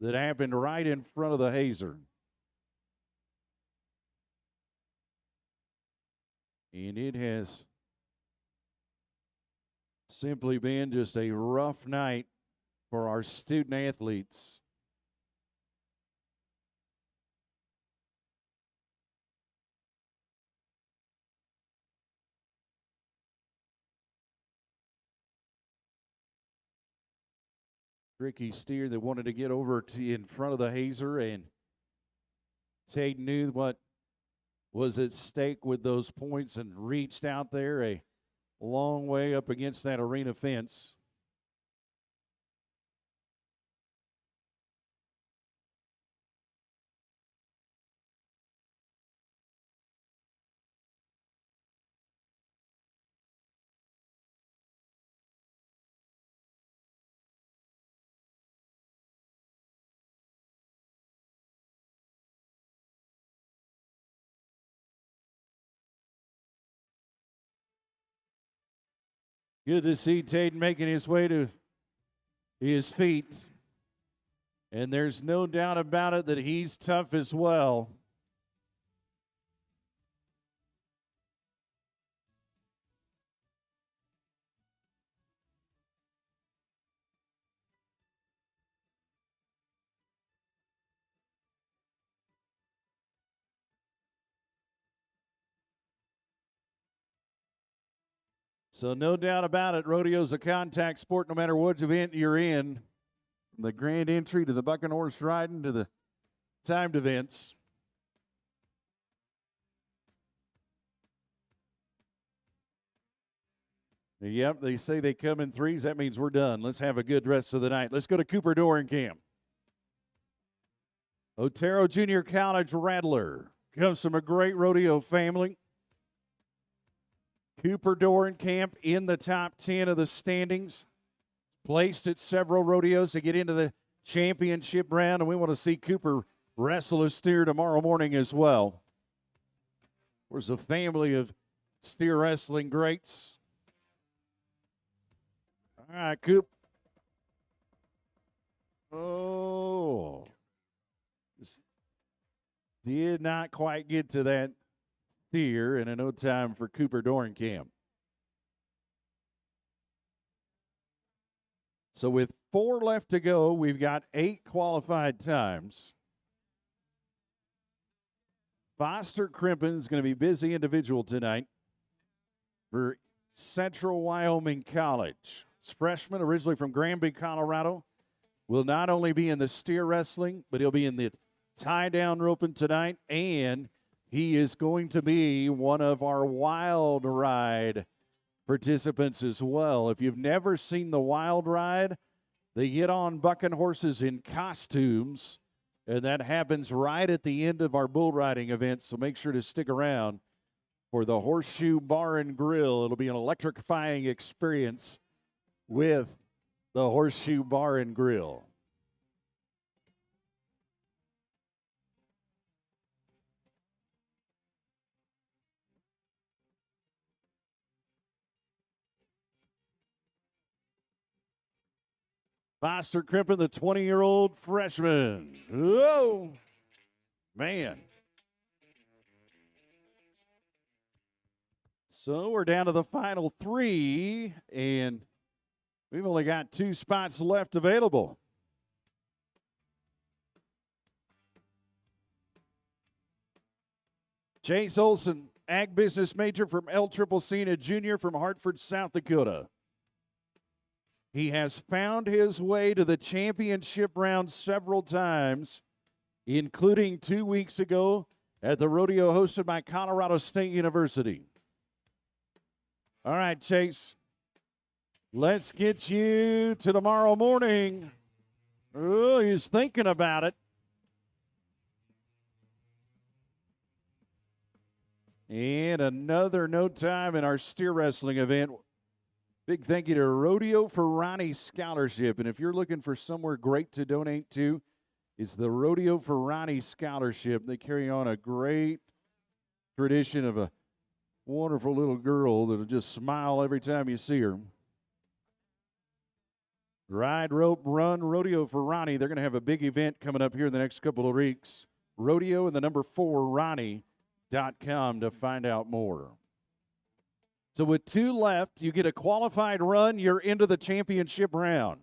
that happened right in front of the hazer. And it has simply been just a rough night for our student athletes. Tricky steer that wanted to get over to in front of the hazer, and Tate knew what was at stake with those points and reached out there a long way up against that arena fence. Good to see Taden making his way to his feet. And there's no doubt about it that he's tough as well. So no doubt about it, rodeo's a contact sport no matter what event you're in. From the grand entry to the bucking horse riding to the timed events. Yep, they say they come in threes. That means we're done. Let's have a good rest of the night. Let's go to Cooper Dorenkamp. Otero Junior College Rattler comes from a great rodeo family. Cooper Dorenkamp in the top 10 of the standings. Placed at several rodeos to get into the championship round, and we want to see Cooper wrestle a steer tomorrow morning as well. There's a family of steer wrestling greats. All right, Coop. Oh. Just did not quite get to that steer, and in no time for Cooper Dorenkamp. So with 4 left to go, we've got 8 qualified times. Foster Crimpen's going to be busy individual tonight for Central Wyoming College. This freshman, originally from Granby, Colorado, will not only be in the steer wrestling, but he'll be in the tie-down roping tonight, and he is going to be one of our wild ride participants as well. If you've never seen the wild ride, they get on bucking horses in costumes, and that happens right at the end of our bull riding event, so make sure to stick around for the Horseshoe Bar and Grill. It'll be an electrifying experience with the Horseshoe Bar and Grill. Foster Crimpen, the 20-year-old freshman. Whoa, man. So we're down to the final 3, and we've only got 2 spots left available. Chase Olson, ag business major from LCCC and a junior from Hartford, South Dakota. He has found his way to the championship round several times, including 2 weeks ago at the rodeo hosted by Colorado State University. All right, Chase, let's get you to tomorrow morning. Oh, he's thinking about it. And another no time in our steer wrestling event. Big thank you to Rodeo for Ronnie Scholarship. And if you're looking for somewhere great to donate to, is the Rodeo for Ronnie Scholarship. They carry on a great tradition of a wonderful little girl that'll just smile every time you see her. Ride, Rope, Run, Rodeo for Ronnie. They're going to have a big event coming up here in the next couple of weeks. Rodeo and the number 4, Ronnie.com to find out more. So with 2 left, you get a qualified run, you're into the championship round.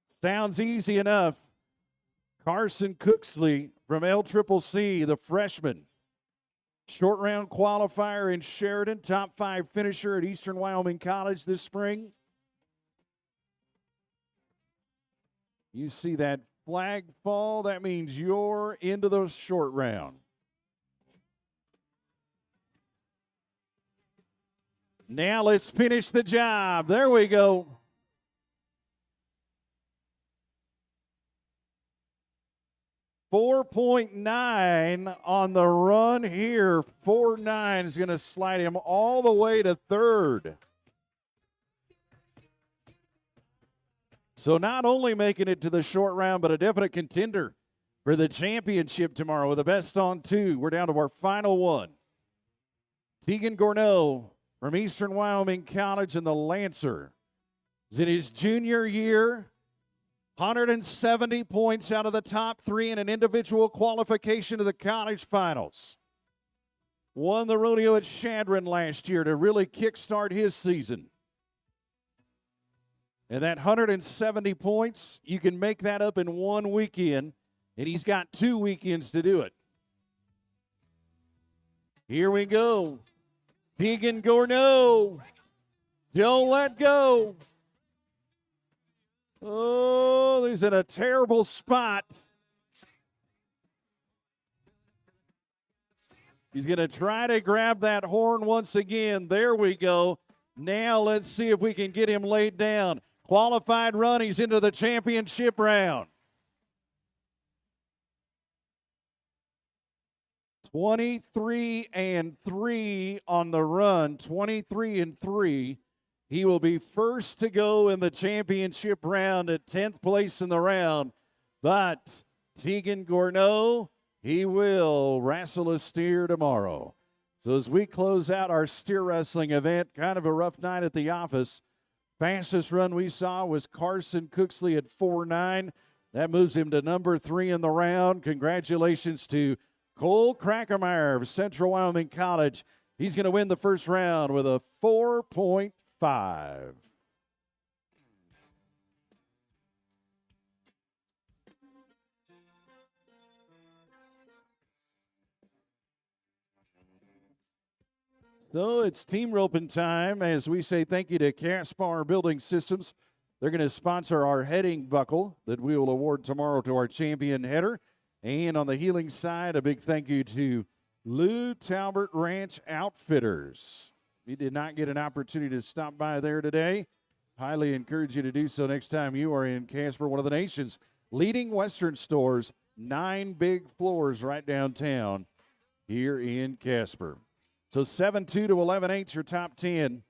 Sounds easy enough. Carson Cooksley from LCCC, the freshman. Short round qualifier in Sheridan, top 5 finisher at Eastern Wyoming College this spring. You see that flag fall, that means you're into the short round. Now let's finish the job. There we go. .49 on the run here. 4.9 is going to slide him all the way to 3rd. So not only making it to the short round, but a definite contender for the championship tomorrow with the best on 2. We're down to our final one. Tegan Gorneau from Eastern Wyoming College and the Lancer is in his junior year. 170 points out of the top 3 in an individual qualification to the college finals. Won the rodeo at Chadron last year to really kickstart his season. And that 170 points, you can make that up in 1 weekend, and he's got 2 weekends to do it. Here we go. Tegan Gorneau. Don't let go. Oh, he's in a terrible spot. He's going to try to grab that horn once again. There we go. Now let's see if we can get him laid down. Qualified run, he's into the championship round. 23-3 on the run, 23-3. He will be first to go in the championship round at 10th place in the round. But Tegan Gorneau, he will wrestle a steer tomorrow. So as we close out our steer wrestling event, kind of a rough night at the office. Fastest run we saw was Carson Cooksley at 4.9. That moves him to number 3 in the round. Congratulations to Cole Crackermeyer of Central Wyoming College. He's going to win the first round with a 4.5. So it's team roping time as we say thank you to Caspar Building Systems. They're going to sponsor our heading buckle that we will award tomorrow to our champion header. And on the healing side, a big thank you to Lou Talbert Ranch Outfitters. If you did not get an opportunity to stop by there today, highly encourage you to do so next time you are in Casper, one of the nation's leading Western stores, 9 big floors right downtown here in Casper. So 7-2 to 11-8, your top 10.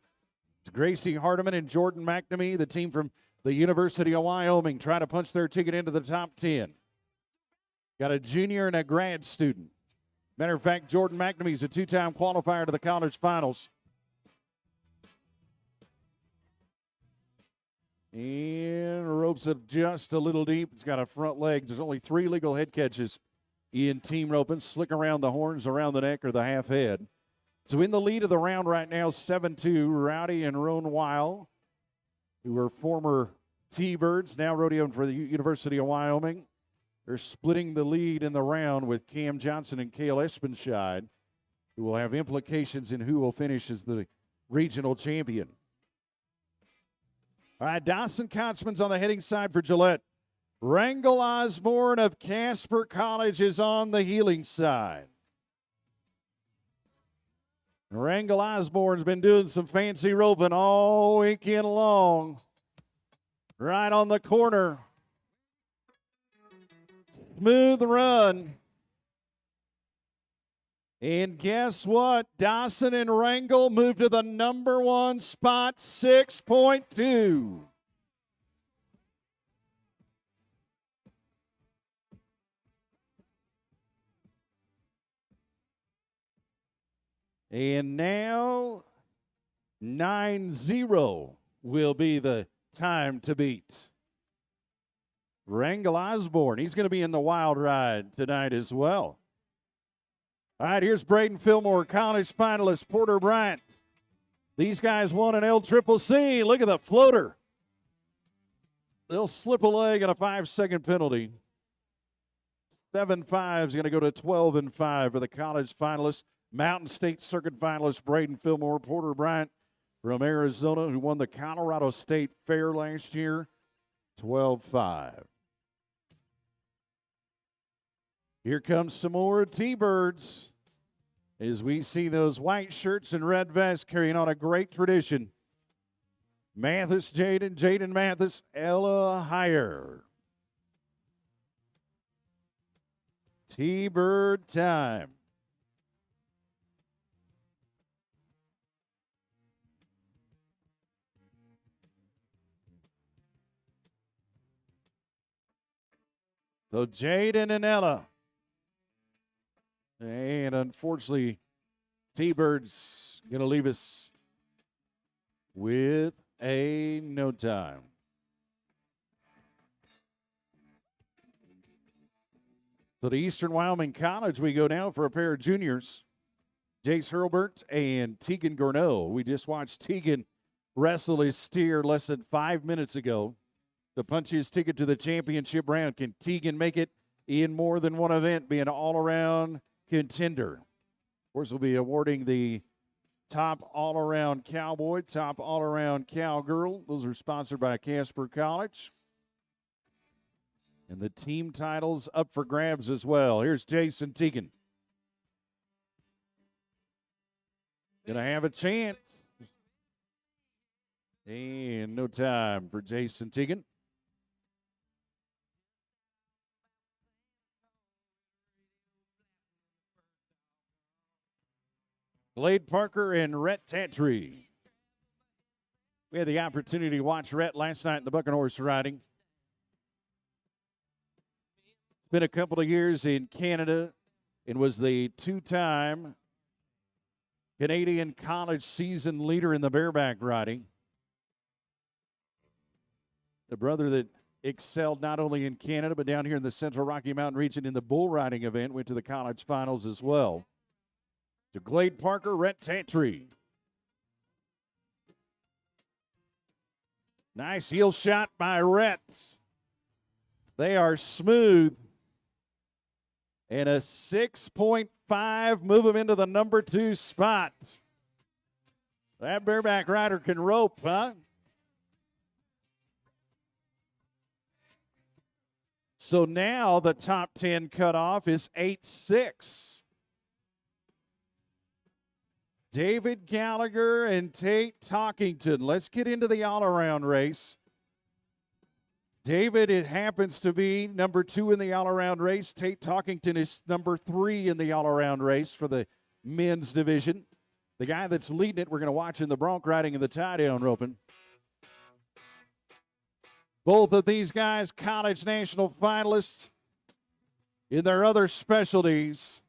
It's Gracie Hardiman and Jordan McNamee, the team from the University of Wyoming, trying to punch their ticket into the top 10. Got a junior and a grad student. Matter of fact, Jordan McNamee is a 2-time qualifier to the college finals. And ropes it just a little deep. It's got a front leg. There's only 3 legal head catches in team roping. Slick around the horns, around the neck, or the half head. So in the lead of the round right now, 7-2, Rowdy and Roan Weil, who were former T-Birds, now rodeoing for the University of Wyoming. They're splitting the lead in the round with Cam Johnson and Cale Espenscheid, who will have implications in who will finish as the regional champion. All right, Dawson Kotzman's on the heading side for Gillette. Rangel Osborne of Casper College is on the heeling side. Rangel Osborne's been doing some fancy roping all weekend long. Right on the corner. Smooth run. And guess what? Dawson and Rangel move to the number 1 spot, 6.2. And now 9-0 will be the time to beat. Wrangell Osborne, he's going to be in the wild ride tonight as well. All right, here's Braden Fillmore, college finalist Porter Bryant. These guys won an LCCC. Look at the floater. They'll slip a leg and a 5-second penalty. 7-5 is going to go to 12-5 for the college finalists. Mountain State Circuit finalist Braden Fillmore, Porter Bryant from Arizona, who won the Colorado State Fair last year, 12-5. Here comes some more T-Birds as we see those white shirts and red vests carrying on a great tradition. Mathis, Jaden Mathis, Ella Heyer. T-Bird time. So Jaden and Ella. And unfortunately, T-Bird's going to leave us with a no time. So to Eastern Wyoming College we go now for a pair of juniors. Jace Hurlbert and Tegan Gourneau. We just watched Tegan wrestle his steer less than 5 minutes ago to punch his ticket to the championship round. Can Tegan make it in more than one event, be an all-around contender? Of course, we'll be awarding the top all-around cowboy, top all-around cowgirl. Those are sponsored by Casper College. And the team titles up for grabs as well. Here's Jason Tegan. Gonna have a chance. And no time for Jason Tegan. Glade Parker and Rhett Tatry. We had the opportunity to watch Rhett last night in the bucking horse riding. Spent a couple of years in Canada and was the two-time Canadian college season leader in the bareback riding. The brother that excelled not only in Canada but down here in the Central Rocky Mountain region in the bull riding event, went to the college finals as well. To Glade Parker, Rhett Tatry. Nice heel shot by Rhett. They are smooth. And a 6.5 move him into the number 2 spot. That bareback rider can rope, huh? So now the top 10 cutoff is 8-6. David Gallagher and Tate Talkington. Let's get into the all-around race. David, it happens to be number 2 in the all-around race. Tate Talkington is number 3 in the all-around race for the men's division. The guy that's leading it, we're going to watch in the bronc riding and the tie-down roping. Both of these guys, college national finalists in their other specialties.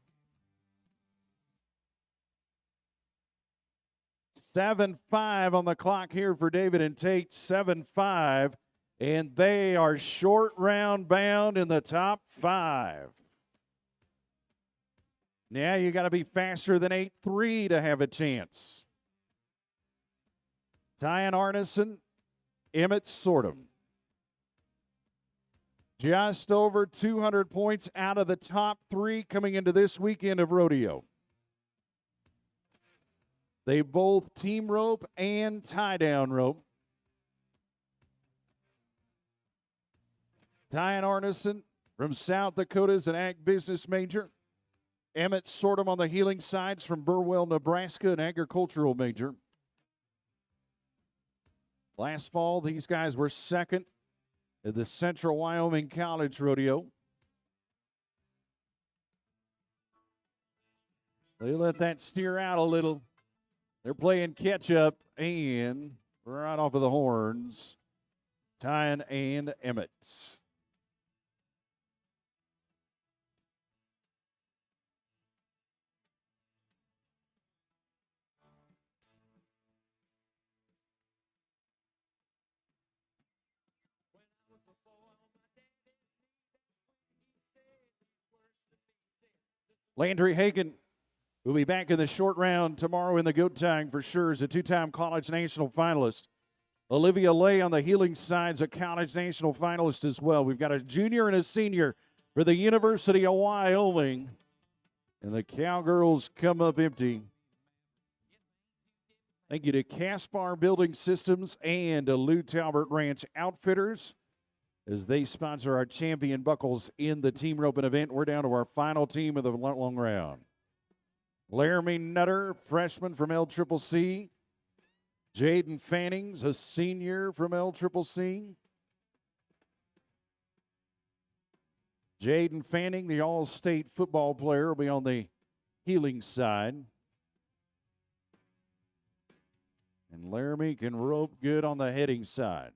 7-5 on the clock here for David and Tate, 7-5, and they are short round bound in the top 5. Now you got to be faster than 8-3 to have a chance. Tyan Arneson, Emmett Sortum. Just over 200 points out of the top 3 coming into this weekend of rodeo. They both team rope and tie-down rope. Tyan Arneson from South Dakota is an ag business major. Emmett Sortum on the healing sides from Burwell, Nebraska, an agricultural major. Last fall, these guys were second at the Central Wyoming College Rodeo. They let that steer out a little. They're playing catch-up, and right off of the horns, Tyan and Emmett. Landry Hagan will be back in the short round tomorrow in the goat tying for sure as a two-time college national finalist. Olivia Lay on the heeling side is a college national finalist as well. We've got a junior and a senior for the University of Wyoming. And the Cowgirls come up empty. Thank you to Caspar Building Systems and to Lou Talbert Ranch Outfitters as they sponsor our champion buckles in the team roping event. We're down to our final team of the long round. Laramie Nutter, freshman from LCCC. Jaden Fannings, a senior from LCCC. Jaden Fanning, the all-state football player, will be on the heeling side. And Laramie can rope good on the heading side.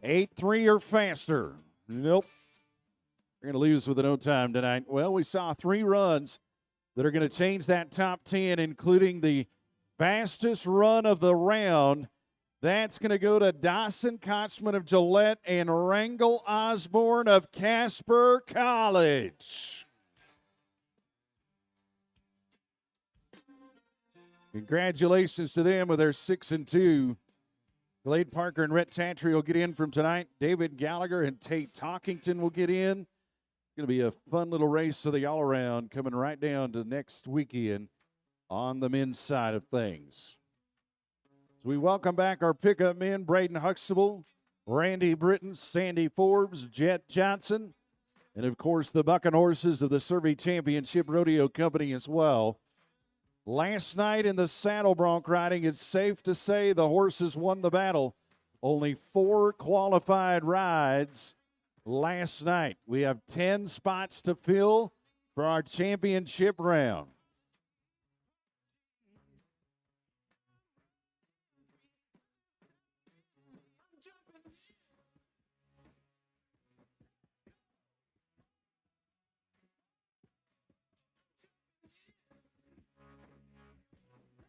Eight, 3 or faster. Nope. We're going to lose with no time tonight. Well, we saw 3 runs that are going to change that top 10, including the fastest run of the round. That's going to go to Dawson Kotzman of Gillette and Wrangell Osborne of Casper College. Congratulations to them with their 6 and 2. Glade Parker and Rhett Tantry will get in from tonight. David Gallagher and Tate Talkington will get in. It's going to be a fun little race for the all-around coming right down to next weekend on the men's side of things. So we welcome back our pickup men, Braden Huxtable, Randy Britton, Sandy Forbes, Jet Johnson, and, of course, the bucking horses of the Survey Championship Rodeo Company as well. Last night in the saddle bronc riding, it's safe to say the horses won the battle. Only 4 qualified rides last night. We have 10 spots to fill for our championship round.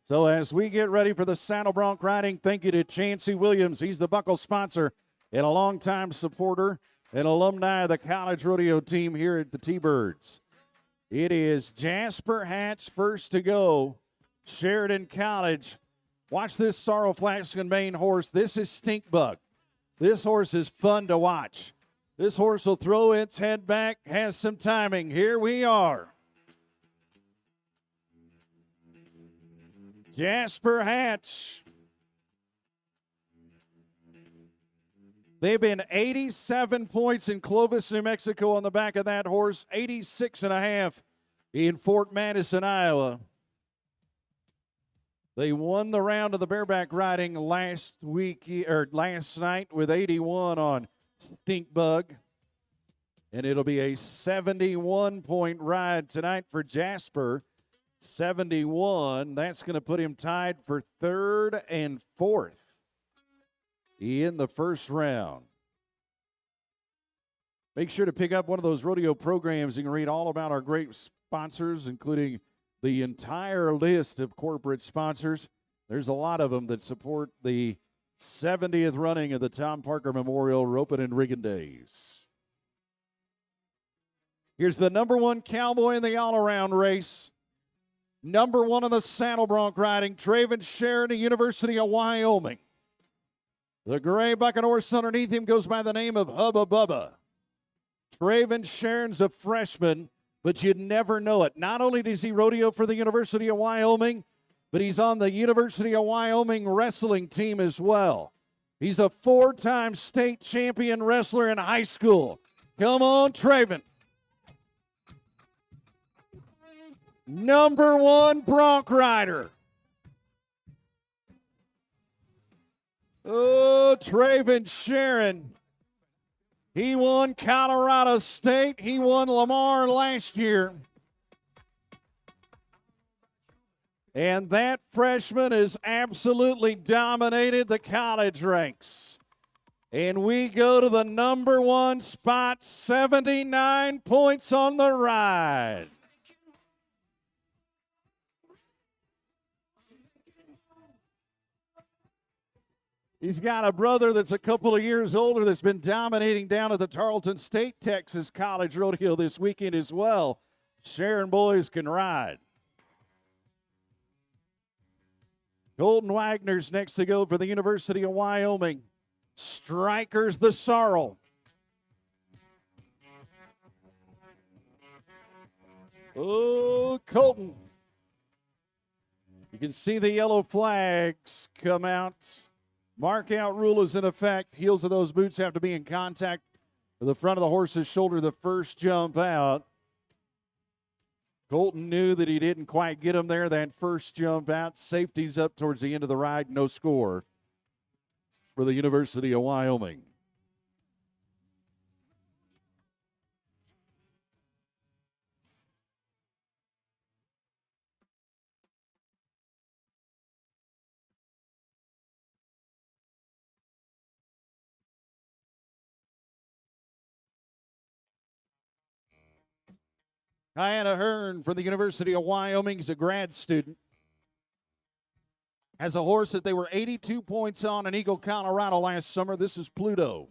So as we get ready for the saddle bronc riding, thank you to Chancey Williams. He's the buckle sponsor and a longtime supporter and alumni of the college rodeo team here at the T-Birds. It is Jasper Hatch first to go. Sheridan College. Watch this Sorrel Flask and Mane horse. This is Stinkbug. This horse is fun to watch. This horse will throw its head back, has some timing. Here we are. Jasper Hatch. They've been 87 points in Clovis, New Mexico on the back of that horse, 86.5 in Fort Madison, Iowa. They won the round of the bareback riding last night with 81 on Stinkbug. And it'll be a 71-point ride tonight for Jasper. 71. That's going to put him tied for 3rd and 4th in the first round. Make sure to pick up one of those rodeo programs. You can read all about our great sponsors, including the entire list of corporate sponsors. There's a lot of them that support the 70th running of the Tom Parker Memorial Ropin and Riggin Days. Here's the number 1 cowboy in the all-around race. Number 1 in the saddle bronc riding, Traven Sharon, the University of Wyoming. The gray bucking horse underneath him goes by the name of Hubba Bubba. Traven Sharon's a freshman, but you'd never know it. Not only does he rodeo for the University of Wyoming, but he's on the University of Wyoming wrestling team as well. He's a 4-time state champion wrestler in high school. Come on, Traven. Number 1 bronc rider. Oh, Traven Sharon. He won Colorado State. He won Lamar last year. And that freshman has absolutely dominated the college ranks. And we go to the number 1 spot, 79 points on the ride. He's got a brother that's a couple of years older that's been dominating down at the Tarleton State Texas College Rodeo this weekend as well. Sharon boys can ride. Colton Wagner's next to go for the University of Wyoming. Strikers the sorrel. Oh, Colton. You can see the yellow flags come out. Mark out rule is in effect. Heels of those boots have to be in contact with the front of the horse's shoulder the first jump out. Colton knew that he didn't quite get him there that first jump out. Safety's up towards the end of the ride. No score for the University of Wyoming. Diana Hearn from the University of Wyoming is a grad student. Has a horse that they were 82 points on in Eagle, Colorado last summer. This is Pluto.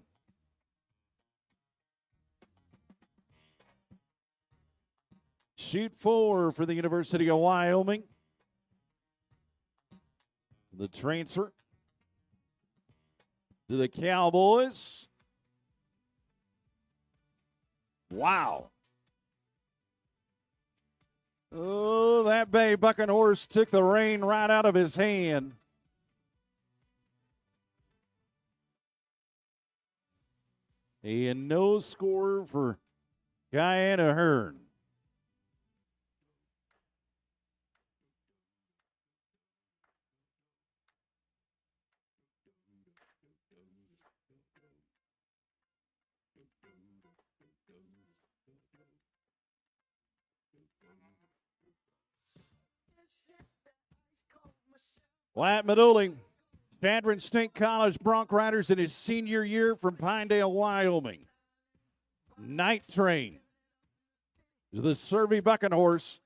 Shoot 4 for the University of Wyoming. The transfer to the Cowboys. Wow. Oh, that bay bucking horse took the rein right out of his hand. And no score for Diana Hearn. Wyatt Meduling, Chandron State College bronc riders in his senior year from Pinedale, Wyoming. Night Train, the Survey bucking horse.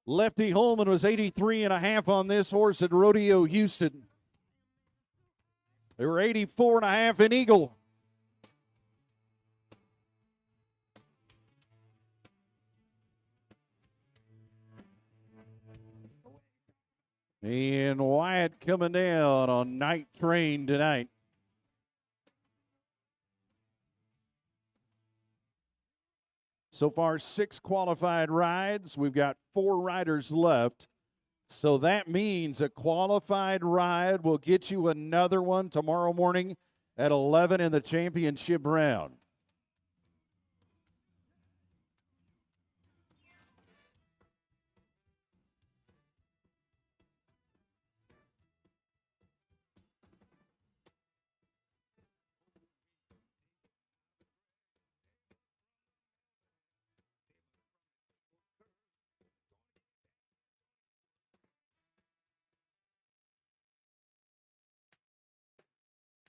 Lefty Holman was 83.5 on this horse at Rodeo Houston. They were 84.5 in Eagle. And Wyatt coming down on Night Train tonight. So far, 6 qualified rides. We've got 4 riders left. So that means a qualified ride will get you another one tomorrow morning at 11 in the championship round.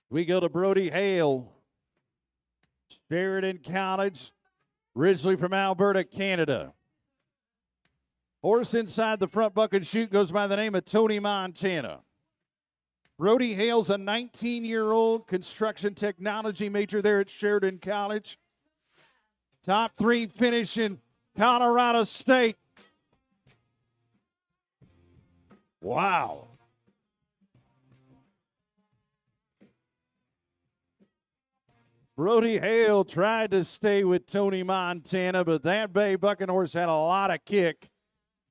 We go to Brody Hale, Sheridan College, originally from Alberta, Canada. Horse inside the front buck and chute goes by the name of Tony Montana. Brody Hale's a 19-year-old construction technology major there at Sheridan College. Top 3 finish in Colorado State. Wow. Brody Hale tried to stay with Tony Montana, but that bay bucking horse had a lot of kick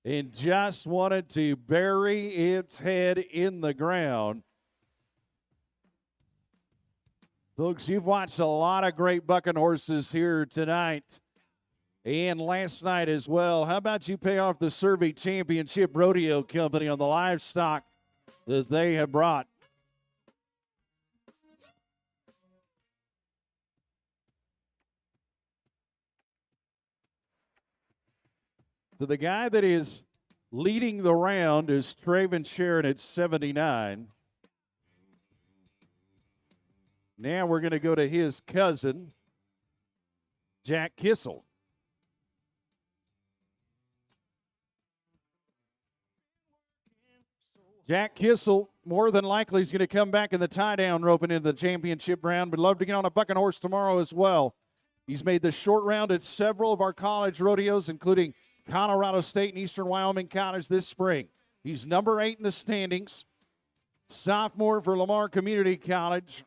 and just wanted to bury its head in the ground. Folks, you've watched a lot of great bucking horses here tonight and last night as well. How about you pay off the Survey Championship Rodeo Company on the livestock that they have brought? So the guy that is leading the round is Traven Sharon at 79. Now we're going to go to his cousin, Jack Kissel. Jack Kissel, more than likely, is going to come back in the tie-down roping in the championship round. Would love to get on a bucking horse tomorrow as well. He's made the short round at several of our college rodeos, including Colorado State and Eastern Wyoming College this spring. He's number 8 in the standings. Sophomore for Lamar Community College.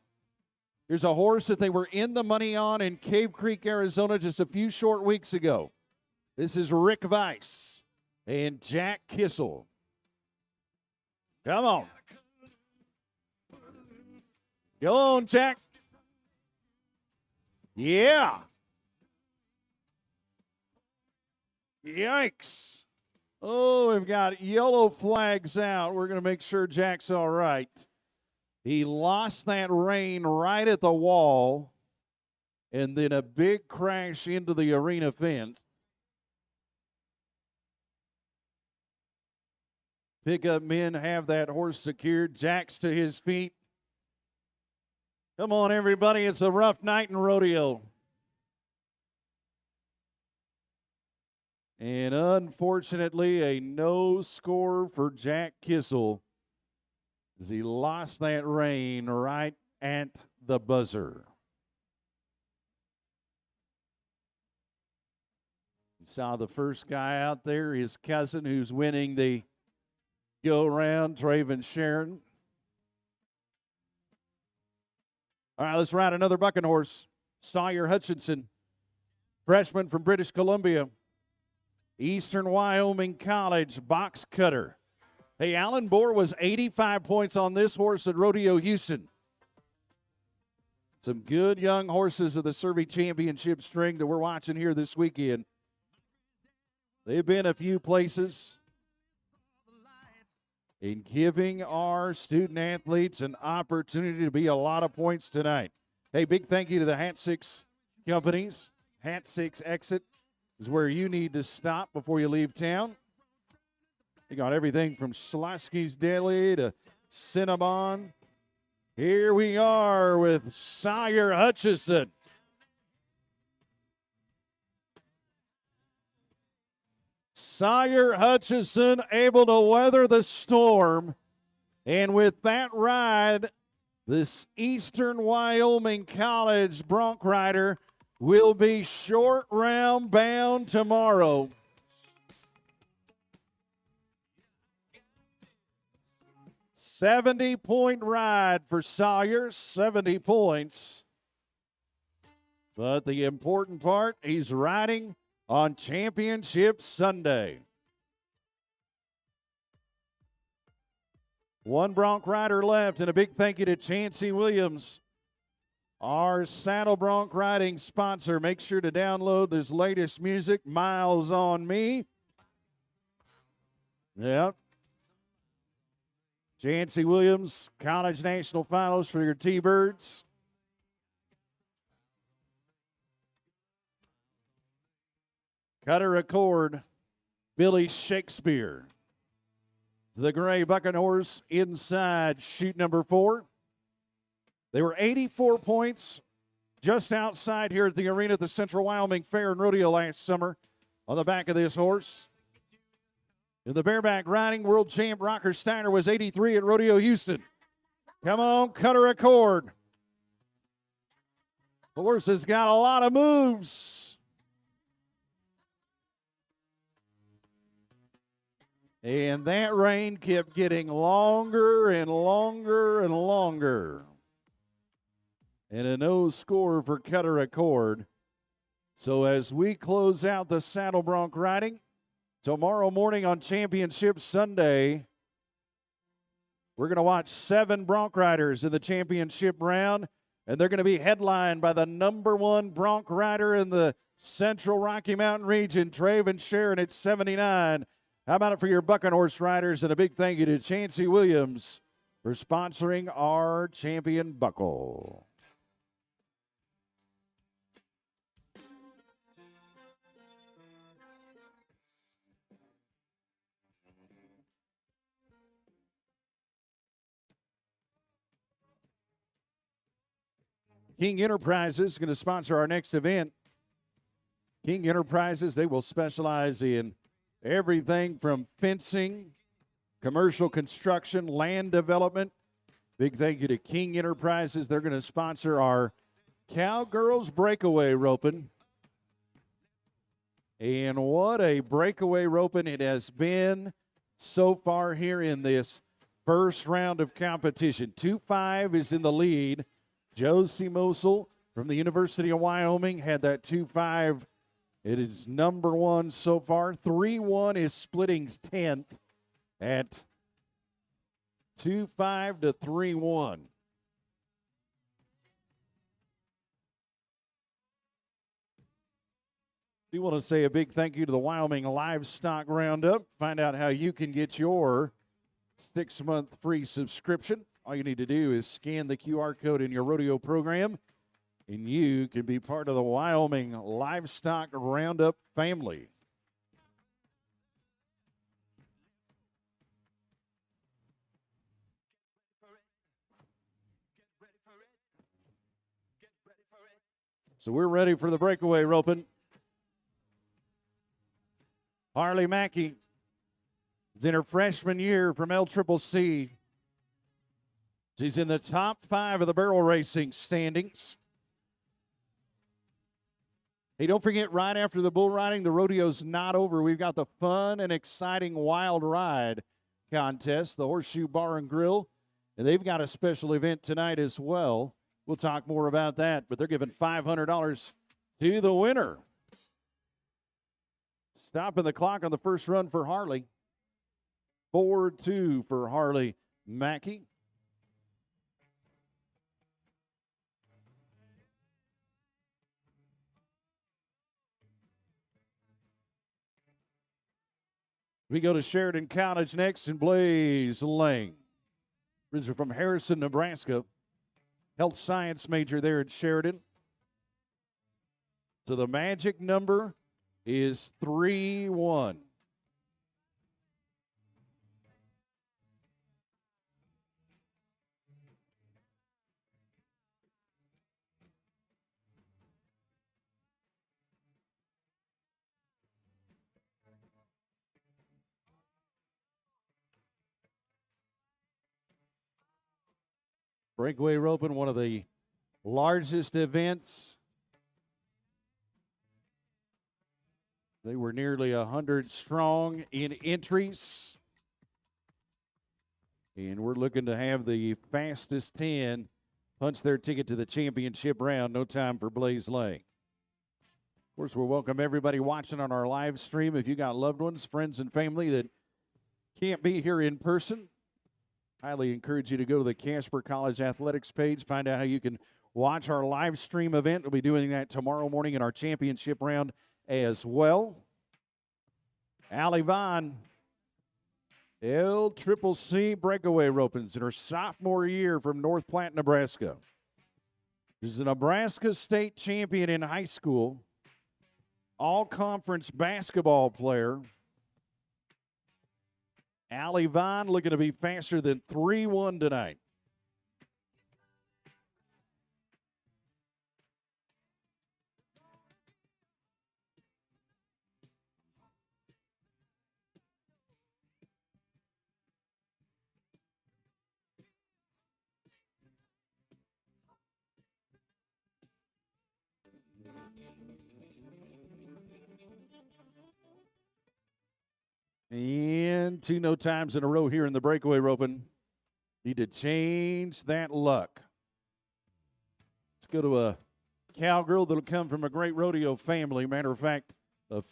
Here's a horse that they were in the money on in Cave Creek, Arizona just a few short weeks ago. This is Rick Weiss and Jack Kissel. Come on. Go on, Jack. Yeah. Yikes. Oh, we've got yellow flags out. We're going to make sure Jack's all right. He lost that rein right at the wall, and then a big crash into the arena fence. Pickup men have that horse secured. Jack's to his feet. Come on, everybody. It's a rough night in rodeo. And unfortunately, a no score for Jack Kissel as he lost that rein right at the buzzer. You saw the first guy out there, his cousin, who's winning the go-round, Traven Sharon. All right, let's ride another bucking horse. Sawyer Hutchinson, freshman from British Columbia. Eastern Wyoming College box cutter. Hey, Alan Bohr was 85 points on this horse at Rodeo Houston. Some good young horses of the Survey Championship string that we're watching here this weekend. They've been a few places in giving our student athletes an opportunity to be a lot of points tonight. Hey, big thank you to the Hat 6 companies. Hat 6 Exit is where you need to stop before you leave town. You got everything from Schlasky's Deli to Cinnabon. Here we are with Sawyer Hutchison. Sawyer Hutchison able to weather the storm. And with that ride, this Eastern Wyoming College bronc rider will be short round bound tomorrow. $70-point ride for Sawyer, 70 points. But the important part, he's riding on Championship Sunday. One bronc rider left, and a big thank you to Chancey Williams, our saddle bronc riding sponsor. Make sure to download his latest music, Miles on Me. Yep. Chancey Williams, College National Finals for your T-Birds. Cutter Accord, Billy Shakespeare. The gray bucking horse inside chute number 4. They were 84 points just outside here at the arena at the Central Wyoming Fair and Rodeo last summer on the back of this horse. In the bareback riding, world champ Rocker Steiner was 83 at Rodeo Houston. Come on, Cutter Accord. The horse has got a lot of moves. And that rein kept getting longer and longer and longer. And a no score for Cutter Accord. So as we close out the saddle bronc riding, tomorrow morning on Championship Sunday, we're going to watch 7 bronc riders in the championship round, and they're going to be headlined by the number 1 bronc rider in the Central Rocky Mountain region, Traven Sharon at 79. How about it for your bucking horse riders? And a big thank you to Chancey Williams for sponsoring our champion buckle. King Enterprises is going to sponsor our next event. King Enterprises, they will specialize in everything from fencing, commercial construction, land development. Big thank you to King Enterprises. They're going to sponsor our Cowgirls Breakaway roping. And what a breakaway roping it has been so far here in this first round of competition. 2-5 is in the lead. Josie Mosel from the University of Wyoming had that 2-5. It is number one so far. 3-1 is splitting 10th at 2-5 to 3-1. We want to say a big thank you to the Wyoming Livestock Roundup. Find out how you can get your 6-month free subscription. All you need to do is scan the QR code in your rodeo program, and you can be part of the Wyoming Livestock Roundup family. So we're ready for the breakaway roping. Harley Mackey is in her freshman year from LCCC. She's in the top 5 of the barrel racing standings. Hey, don't forget, right after the bull riding, the rodeo's not over. We've got the fun and exciting Wild Ride contest, the Horseshoe Bar and Grill, and they've got a special event tonight as well. We'll talk more about that, but they're giving $500 to the winner. Stopping the clock on the first run for Harley. 4-2 for Harley Mackey. We go to Sheridan College next, and Blaze Lang. Originally from Harrison, Nebraska. Health science major there at Sheridan. So the magic number is 3-1. Breakaway roping, one of the largest events. They were nearly 100 strong in entries. And we're looking to have the fastest 10 punch their ticket to the championship round. No time for Blaze Lang. Of course, we'll welcome everybody watching on our live stream. If you got loved ones, friends, and family that can't be here in person, highly encourage you to go to the Casper College Athletics page. Find out how you can watch our live stream event. We'll be doing that tomorrow morning in our championship round as well. Allie Vaughn, LCCC breakaway ropings in her sophomore year from North Platte, Nebraska. She's a Nebraska state champion in high school, all-conference basketball player. Allie Vaughn looking to be faster than 3-1 tonight. And 2 no times in a row here in the breakaway roping. Need to change that luck. Let's go to a cowgirl that'll come from a great rodeo family. Matter of fact, a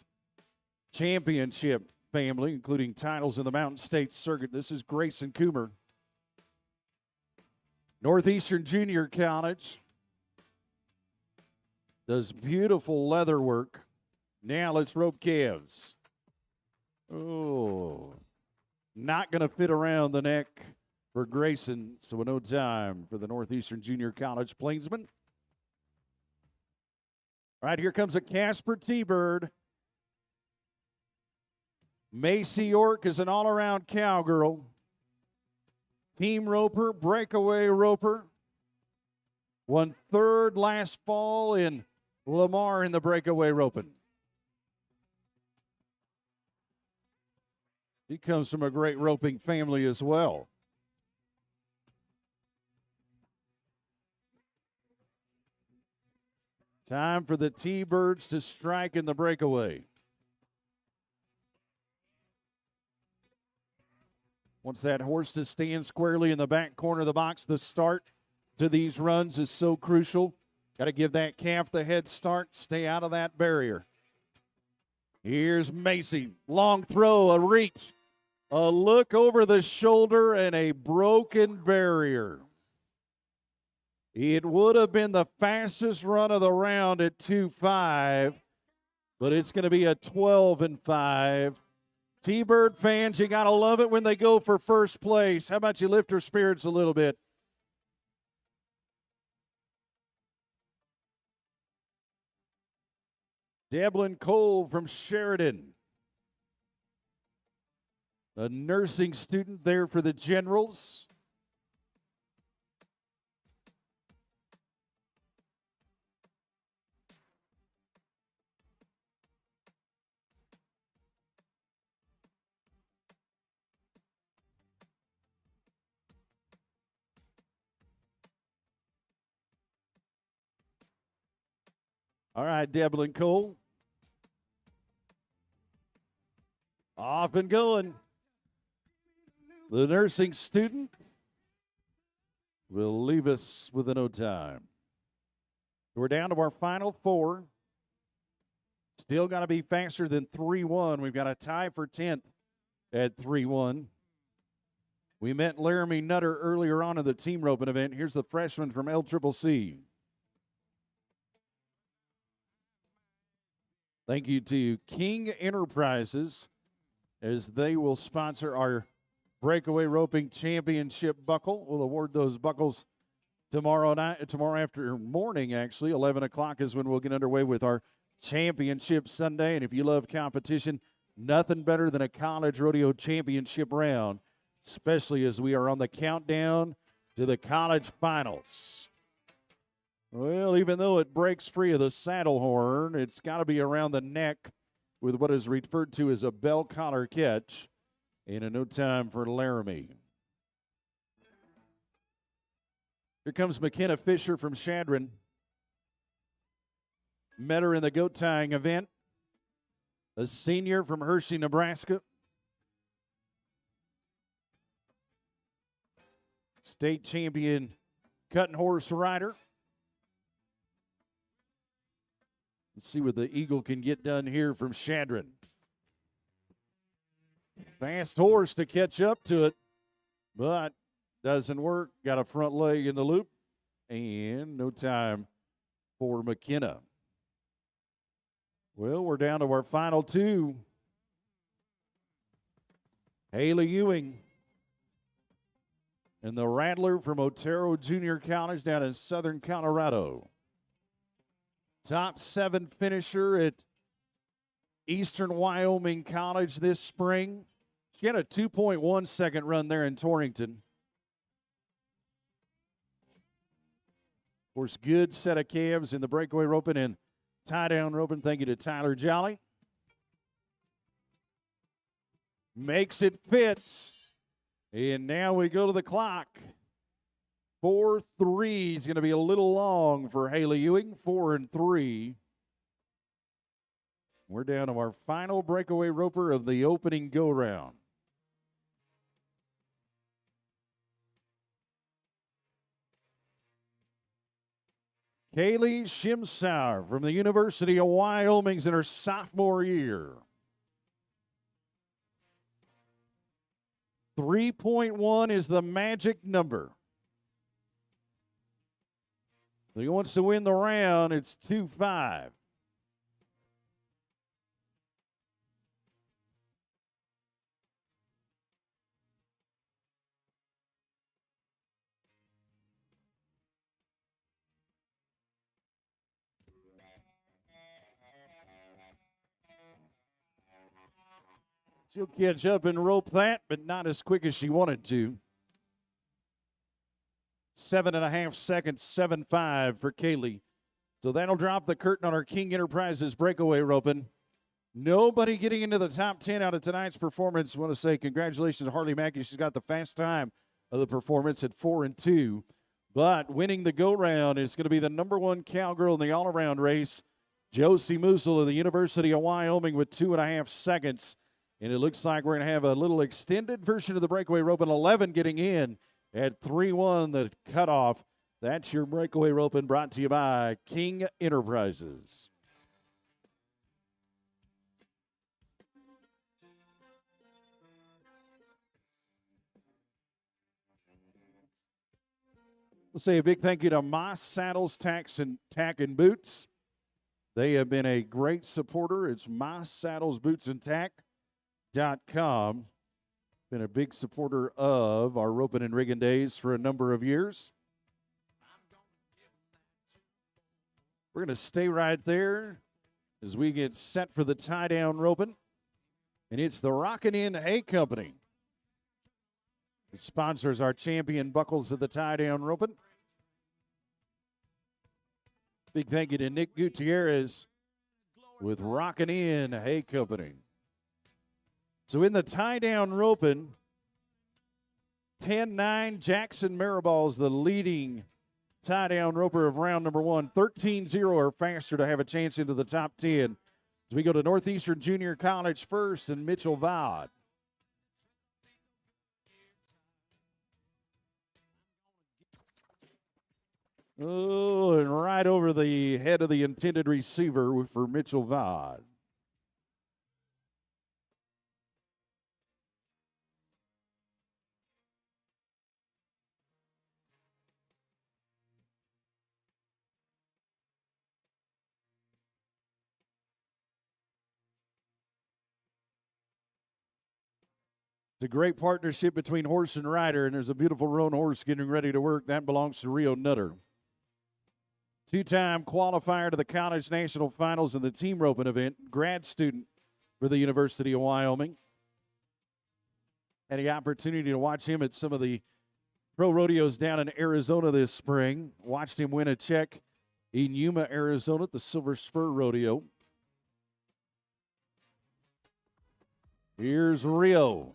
championship family, including titles in the Mountain States Circuit. This is Grayson Coomer. Northeastern Junior College. Does beautiful leather work. Now let's rope calves. Oh, not going to fit around the neck for Grayson, so no time for the Northeastern Junior College plainsman. All right, here comes a Casper T-Bird. Macy York is an all-around cowgirl. Team roper, breakaway roper. Won 3rd last fall in Lamar in the breakaway roping. He comes from a great roping family as well. Time for the T-Birds to strike in the breakaway. Wants that horse to stand squarely in the back corner of the box. The start to these runs is so crucial. Got to give that calf the head start. Stay out of that barrier. Here's Macy. Long throw, a reach, a look over the shoulder, and a broken barrier. It would have been the fastest run of the round at 2.5, but it's going to be a 12-5. T-Bird fans, you got to love it when they go for first place. How about you lift her spirits a little bit? Devlin Cole from Sheridan. A nursing student there for the Generals. All right, Devlin Cole. Off and going. The nursing student will leave us with no time. We're down to our final four. Still got to be faster than 3-1. We've got a tie for 10th at 3-1. We met Laramie Nutter earlier on in the team roping event. Here's the freshman from LCCC. Thank you to King Enterprises, as they will sponsor our Breakaway Roping Championship buckle. We'll award those buckles tomorrow morning, actually. 11 o'clock is when we'll get underway with our championship Sunday. And if you love competition, nothing better than a college rodeo championship round, especially as we are on the countdown to the college finals. Well, even though it breaks free of the saddle horn, it's got to be around the neck with what is referred to as a bell collar catch. And in no time for Laramie. Here comes McKenna Fisher from Chadron. Met her in the goat tying event. A senior from Hershey, Nebraska. State champion cutting horse rider. Let's see what the Eagle can get done here from Chadron. Fast horse to catch up to it, but doesn't work. Got a front leg in the loop, and no time for McKenna. Well, we're down to our final two. Haley Ewing and the Rattler from Otero Junior College down in southern Colorado. Top 7 finisher at Eastern Wyoming College this spring. She had a 2.1 second run there in Torrington. Of course, good set of calves in the breakaway roping and tie-down roping. Thank you to Tyler Jolly. Makes it fits. And now we go to the clock. 4-3 is going to be a little long for Haley Ewing. 4-3. We're down to our final breakaway roper of the opening go-round. Kaylee Shimsauer from the University of Wyoming's in her sophomore year. 3.1 is the magic number. So he wants to win the round. It's 2-5. She'll catch up and rope that, but not as quick as she wanted to. 7.5 seconds, 7.5 for Kaylee. So that'll drop the curtain on our King Enterprises breakaway roping. Nobody getting into the top 10 out of tonight's performance. I want to say congratulations to Harley Mackey. She's got the fast time of the performance at 4-2. But winning the go-round is going to be the number one cowgirl in the all-around race, Josie Musil of the University of Wyoming with 2.5 seconds. And it looks like we're going to have a little extended version of the Breakaway Ropin 11 getting in at 3-1, the cutoff. That's your Breakaway Ropin brought to you by King Enterprises. We'll say a big thank you to Moss Saddles, Tack and Boots. They have been a great supporter. It's Moss Saddles, Boots, and Tack.com. Been a big supporter of our Ropin and Riggin days for a number of years. We're going to stay right there as we get set for the tie-down roping. And it's the Rockin' In Hay Company. It sponsors our champion buckles of the tie-down roping. Big thank you to Nick Gutierrez with Rockin' In Hay Company. So in the tie-down roping, 10-9, Jackson Maribal is the leading tie-down roper of round number one. 13-0 or faster to have a chance into the top 10. As we go to Northeastern Junior College first and Mitchell Vaught. Oh, and right over the head of the intended receiver for Mitchell Vaught. It's a great partnership between horse and rider, and there's a beautiful roan horse getting ready to work. That belongs to Rio Nutter. Two-time qualifier to the College National Finals in the team roping event, grad student for the University of Wyoming. Had the opportunity to watch him at some of the pro rodeos down in Arizona this spring. Watched him win a check in Yuma, Arizona at the Silver Spur Rodeo. Here's Rio.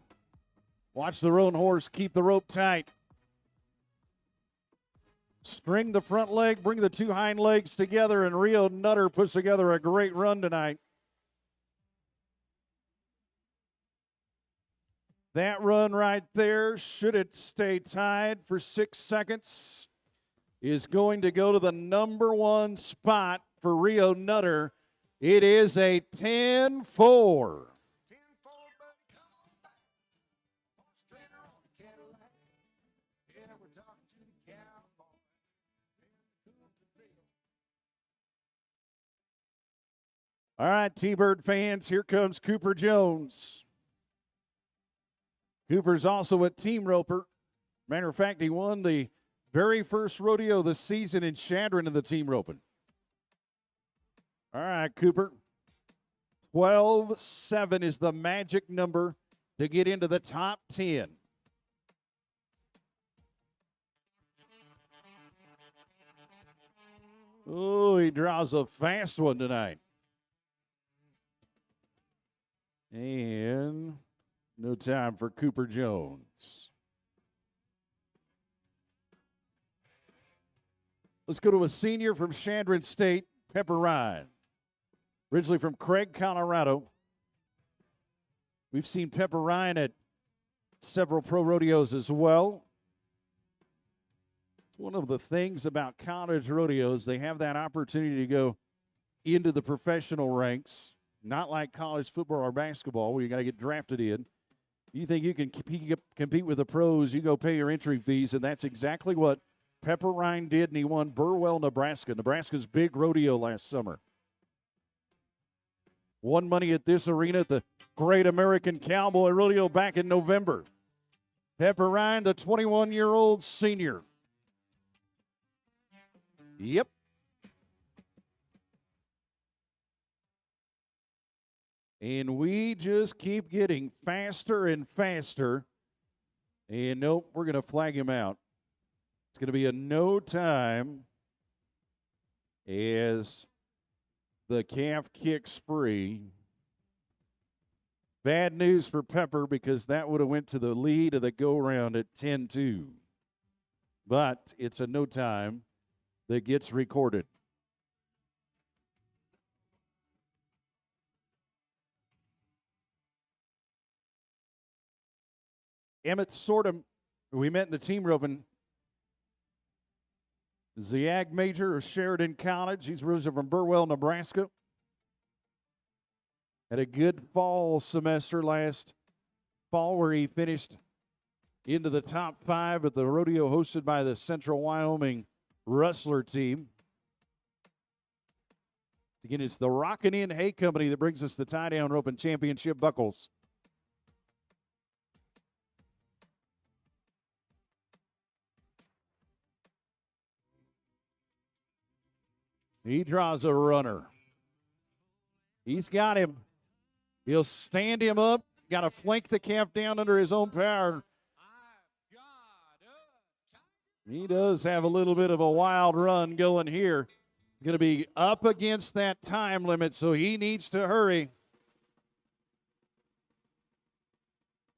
Watch the roan horse keep the rope tight. String the front leg, bring the two hind legs together, and Rio Nutter puts together a great run tonight. That run right there, should it stay tied for 6 seconds, is going to go to the number one spot for Rio Nutter. It is a 10-4. All right, T-Bird fans, here comes Cooper Jones. Cooper's also a team roper. Matter of fact, he won the very first rodeo of the season in Chadron in the team roping. All right, Cooper. 12-7 is the magic number to get into the top 10. Oh, he draws a fast one tonight. And no time for Cooper Jones. Let's go to a senior from Chadron State, Pepper Ryan. Originally from Craig, Colorado. We've seen Pepper Ryan at several pro rodeos as well. One of the things about college rodeos, they have that opportunity to go into the professional ranks. Not like college football or basketball where you got to get drafted in. You think you can compete with the pros, you go pay your entry fees, and that's exactly what Pepper Ryan did, and he won Burwell, Nebraska. Nebraska's big rodeo last summer. Won money at this arena at the Great American Cowboy Rodeo back in November. Pepper Ryan, the 21-year-old senior. Yep. And we just keep getting faster and faster. And nope, we're going to flag him out. It's going to be a no time as the calf kicks free. Bad news for Pepper because that would have went to the lead of the go-round at 10-2. But it's a no time that gets recorded. Emmett Sortum, who we met in the team roping, is the Ag Major of Sheridan College. He's risen from Burwell, Nebraska. Had a good fall semester last fall where he finished into the top 5 at the rodeo hosted by the Central Wyoming Rustler team. Again, it's the Rockin' In Hay Company that brings us the tie-down rope and championship buckles. He draws a runner. He's got him. He'll stand him up. Got to flank the calf down under his own power. He does have a little bit of a wild run going here. Going to be up against that time limit, so he needs to hurry.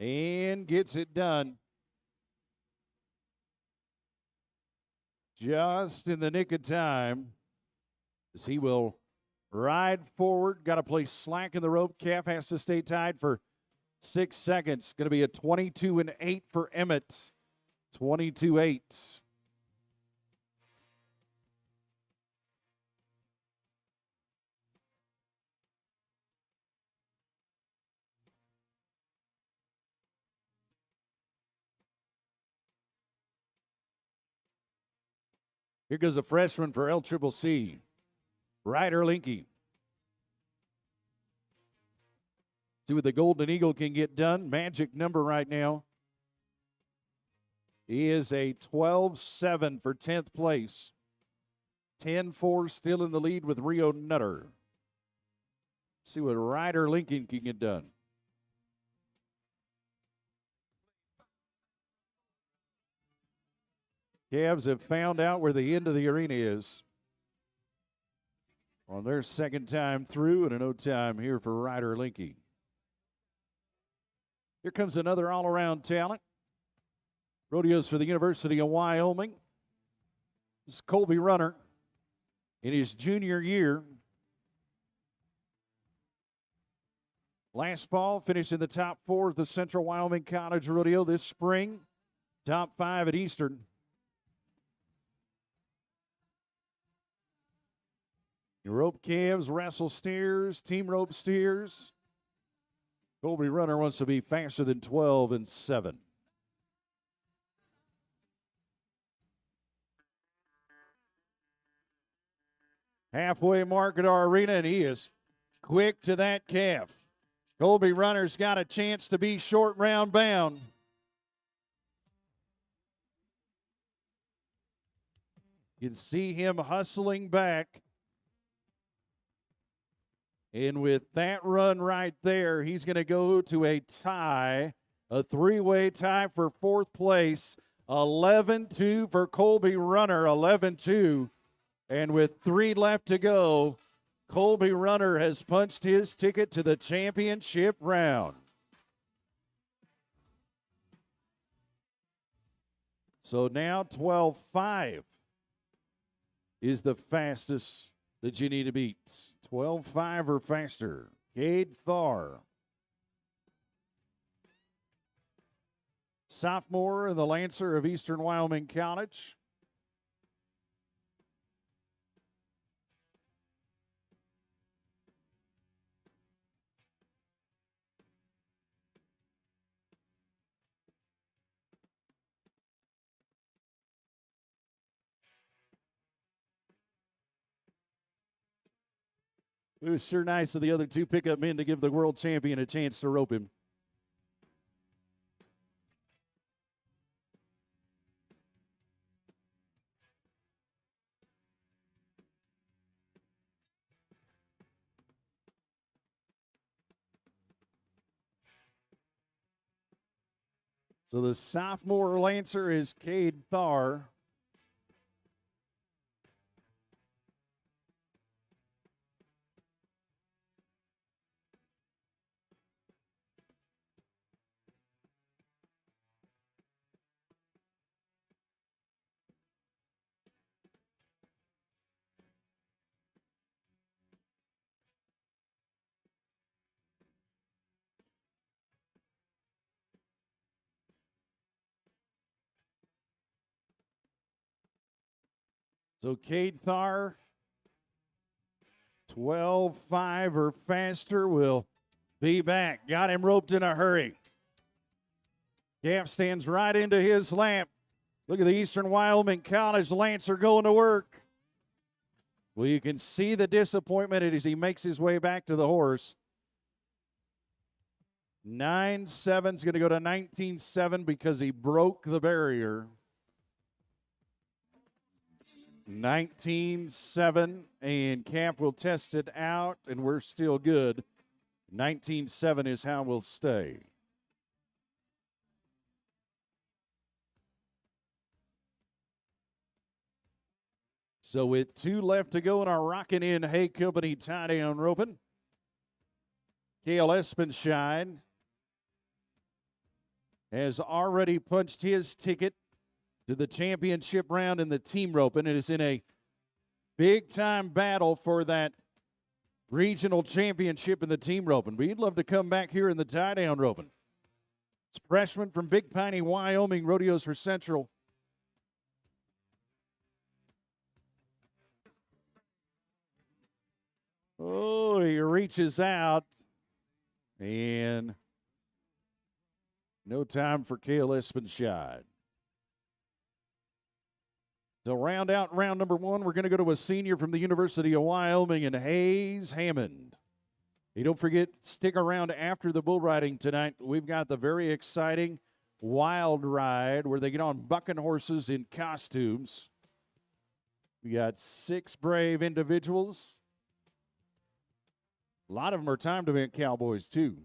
And gets it done. Just in the nick of time, as he will ride forward. Got to play slack in the rope. Calf has to stay tied for 6 seconds. Going to be a 22-8 for Emmett. 22-8. Here goes a freshman for LCCC, Ryder Linky. See what the Golden Eagle can get done. Magic number right now. He is a 12-7 for 10th place. 10-4 still in the lead with Rio Nutter. See what Ryder Lincoln can get done. Cavs have found out where the end of the arena is on their second time through, and a no time here for Ryder Linky. Here comes another all-around talent. Rodeos for the University of Wyoming. This is Colby Runner in his junior year. Last fall, finished in the top 4 of the Central Wyoming College Rodeo. This spring, top 5 at Eastern. Rope calves, wrestle steers, team rope steers. Colby Runner wants to be faster than 12-7. Halfway mark at our arena, and he is quick to that calf. Colby Runner's got a chance to be short round bound. You can see him hustling back. And with that run right there, he's going to go to a tie, a 3-way tie for 4th place. 11-2 for Colby Runner, 11-2. And with 3 left to go, Colby Runner has punched his ticket to the championship round. So now 12-5 is the fastest that you need to beat. 12-5 or faster. Cade Thar. Sophomore in the Lancer of Eastern Wyoming College. It was sure nice of the other 2 pickup men to give the world champion a chance to rope him. So the sophomore Lancer is Cade Thar. So Cade Thar, 12.5 or faster, will be back. Got him roped in a hurry. Gaff stands right into his lap. Look at the Eastern Wyoming College Lancer going to work. Well, you can see the disappointment as he makes his way back to the horse. 9.7 is going to go to 19.7 because he broke the barrier. 19.7, and Camp will test it out, and we're still good. 19.7 is how we'll stay. So with 2 left to go in our Rockin' In Hay Company tie-down roping, Cale Espenshine has already punched his ticket to the championship round in the team roping. It is in a big-time battle for that regional championship in the team roping. But he'd love to come back here in the tie-down roping. It's freshman from Big Piney, Wyoming, rodeos for Central. Oh, he reaches out, and no time for Cale Espenshine. So round out round number 1, we're going to go to a senior from the University of Wyoming and Hayes Hammond. Hey, don't forget, stick around after the bull riding tonight. We've got the very exciting wild ride where they get on bucking horses in costumes. We got 6 brave individuals. A lot of them are timed event cowboys, too.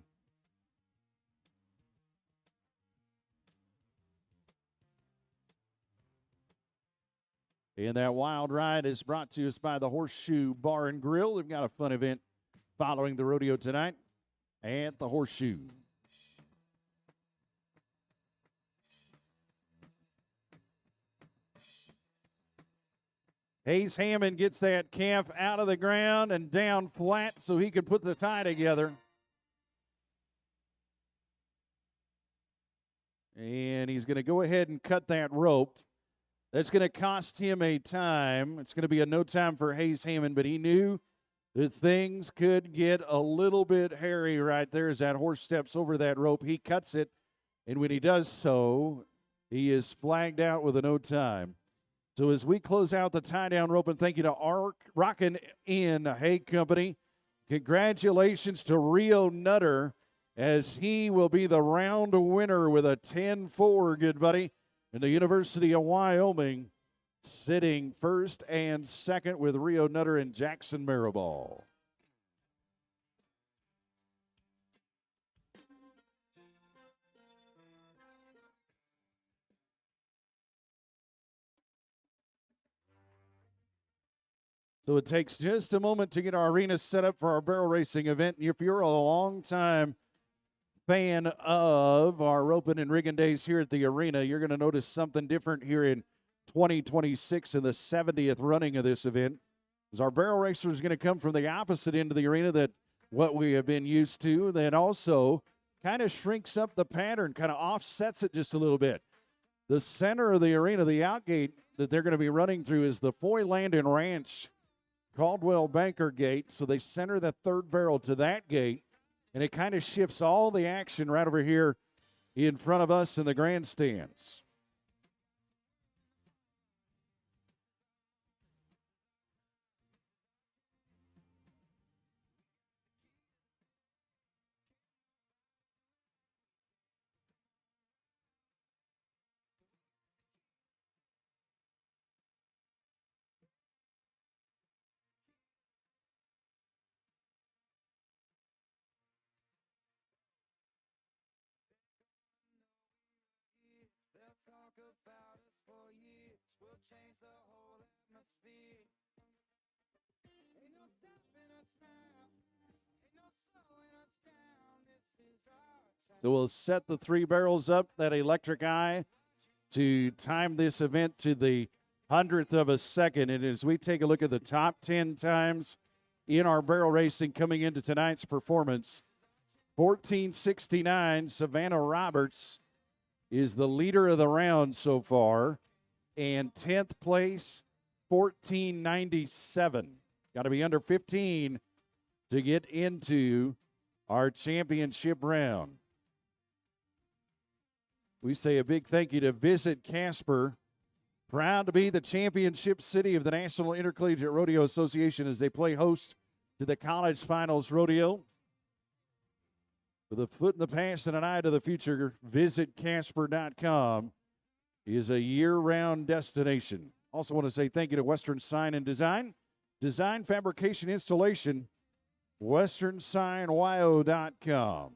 And that wild ride is brought to us by the Horseshoe Bar and Grill. They've got a fun event following the rodeo tonight at the Horseshoe. Hayes Hammond gets that calf out of the ground and down flat so he can put the tie together. And he's going to go ahead and cut that rope. That's going to cost him a time. It's going to be a no time for Hayes Hammond, but he knew that things could get a little bit hairy right there as that horse steps over that rope. He cuts it, and when he does so, he is flagged out with a no time. So as we close out the tie-down rope, and thank you to Rockin' In Hay Company, congratulations to Rio Nutter as he will be the round winner with a 10-4, good buddy, in the University of Wyoming, sitting first and second with Rio Nutter and Jackson Maribal. So it takes just a moment to get our arena set up for our barrel racing event. If you're a long-time fan of our Ropin and Riggin days here at the arena, you're going to notice something different here in 2026 in the 70th running of this event. As our barrel racer is going to come from the opposite end of the arena that what we have been used to, then also kind of shrinks up the pattern, kind of offsets it just a little bit. The center of the arena, the outgate that they're going to be running through is the Foy Land and Ranch Caldwell Banker gate. So they center the third barrel to that gate, and it kind of shifts all the action right over here in front of us in the grandstands. About us for years, we'll change the whole atmosphere. Ain't no stopping us now, ain't no slowing us down. This is our time. So we'll set the 3 barrels up, that electric eye, to time this event to the 100th of a second. And as we take a look at the top 10 times in our barrel racing coming into tonight's performance, 14:69, Savannah Roberts is the leader of the round so far. And 10th place, 1497. Got to be under 15 to get into our championship round. We say a big thank you to Visit Casper. Proud to be the championship city of the National Intercollegiate Rodeo Association as they play host to the College Finals Rodeo. With a foot in the past and an eye to the future, visitcasper.com is a year-round destination. Also want to say thank you to Western Sign and Design. Design, fabrication, installation, westernsignyo.com.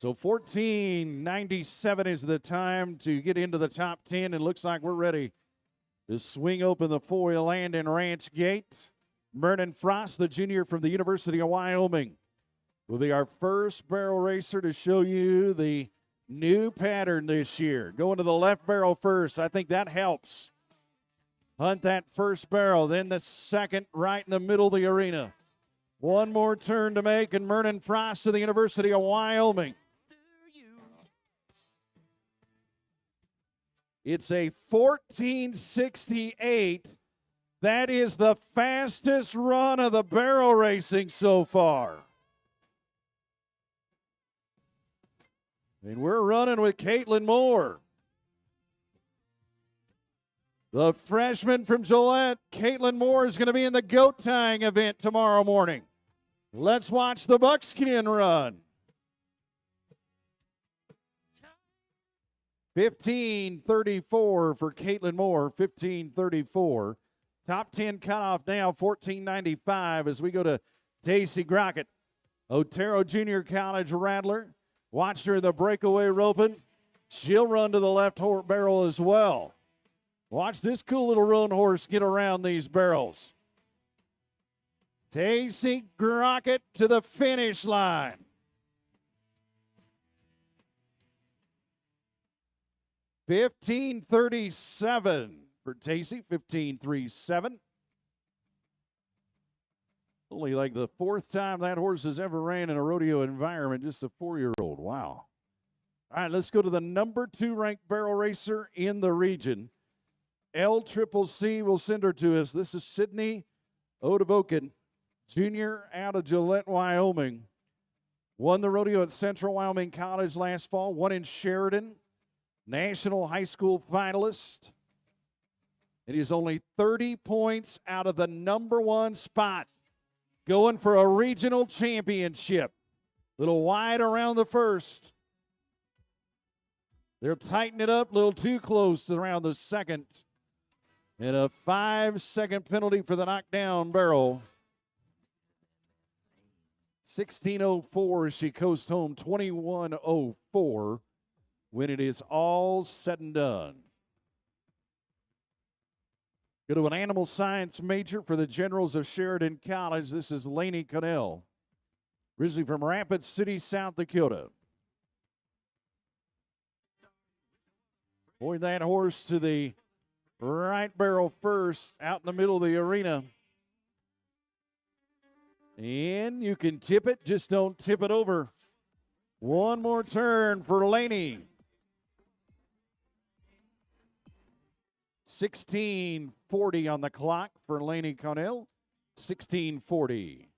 So 1497 is the time to get into the top 10, and looks like we're ready to swing open the foil land and ranch gate. Vernon Frost, the junior from the University of Wyoming, will be our first barrel racer to show you the new pattern this year. Going to the left barrel first. I think that helps. Hunt that first barrel, then the second right in the middle of the arena. One more turn to make, and Vernon Frost of the University of Wyoming. It's a 1468. That is the fastest run of the barrel racing so far. And we're running with Caitlin Moore. The freshman from Gillette, Caitlin Moore, is going to be in the goat tying event tomorrow morning. Let's watch the buckskin run. 15:34 for Caitlin Moore, 15:34. Top 10 cutoff now, 14:95 as we go to Tacey Crockett. Otero Junior College Rattler. Watched her in the breakaway roping. She'll run to the left barrel as well. Watch this cool little roan horse get around these barrels. Tacey Crockett to the finish line. 15:37 for Tacey, 15:37. Only like the fourth time that horse has ever ran in a rodeo environment, just a 4-year-old. Wow. All right, let's go to the number 2 ranked barrel racer in the region. LCCC will send her to us. This is Sydney Odevoken, junior out of Gillette, Wyoming. Won the rodeo at Central Wyoming College last fall. Won in Sheridan. National high school finalist. It is only 30 points out of the number 1 spot. Going for a regional championship. Little wide around the first. They're tightening it up a little too close around the second. And a 5-second penalty for the knockdown barrel. 16:04 as she coasts home, 21:04 when it is all said and done. Go to an animal science major for the Generals of Sheridan College. This is Lainey Connell, originally from Rapid City, South Dakota. Point that horse to the right barrel first, out in the middle of the arena. And you can tip it, just don't tip it over. One more turn for Lainey. 16:40 on the clock for Lainey Connell. 16:40.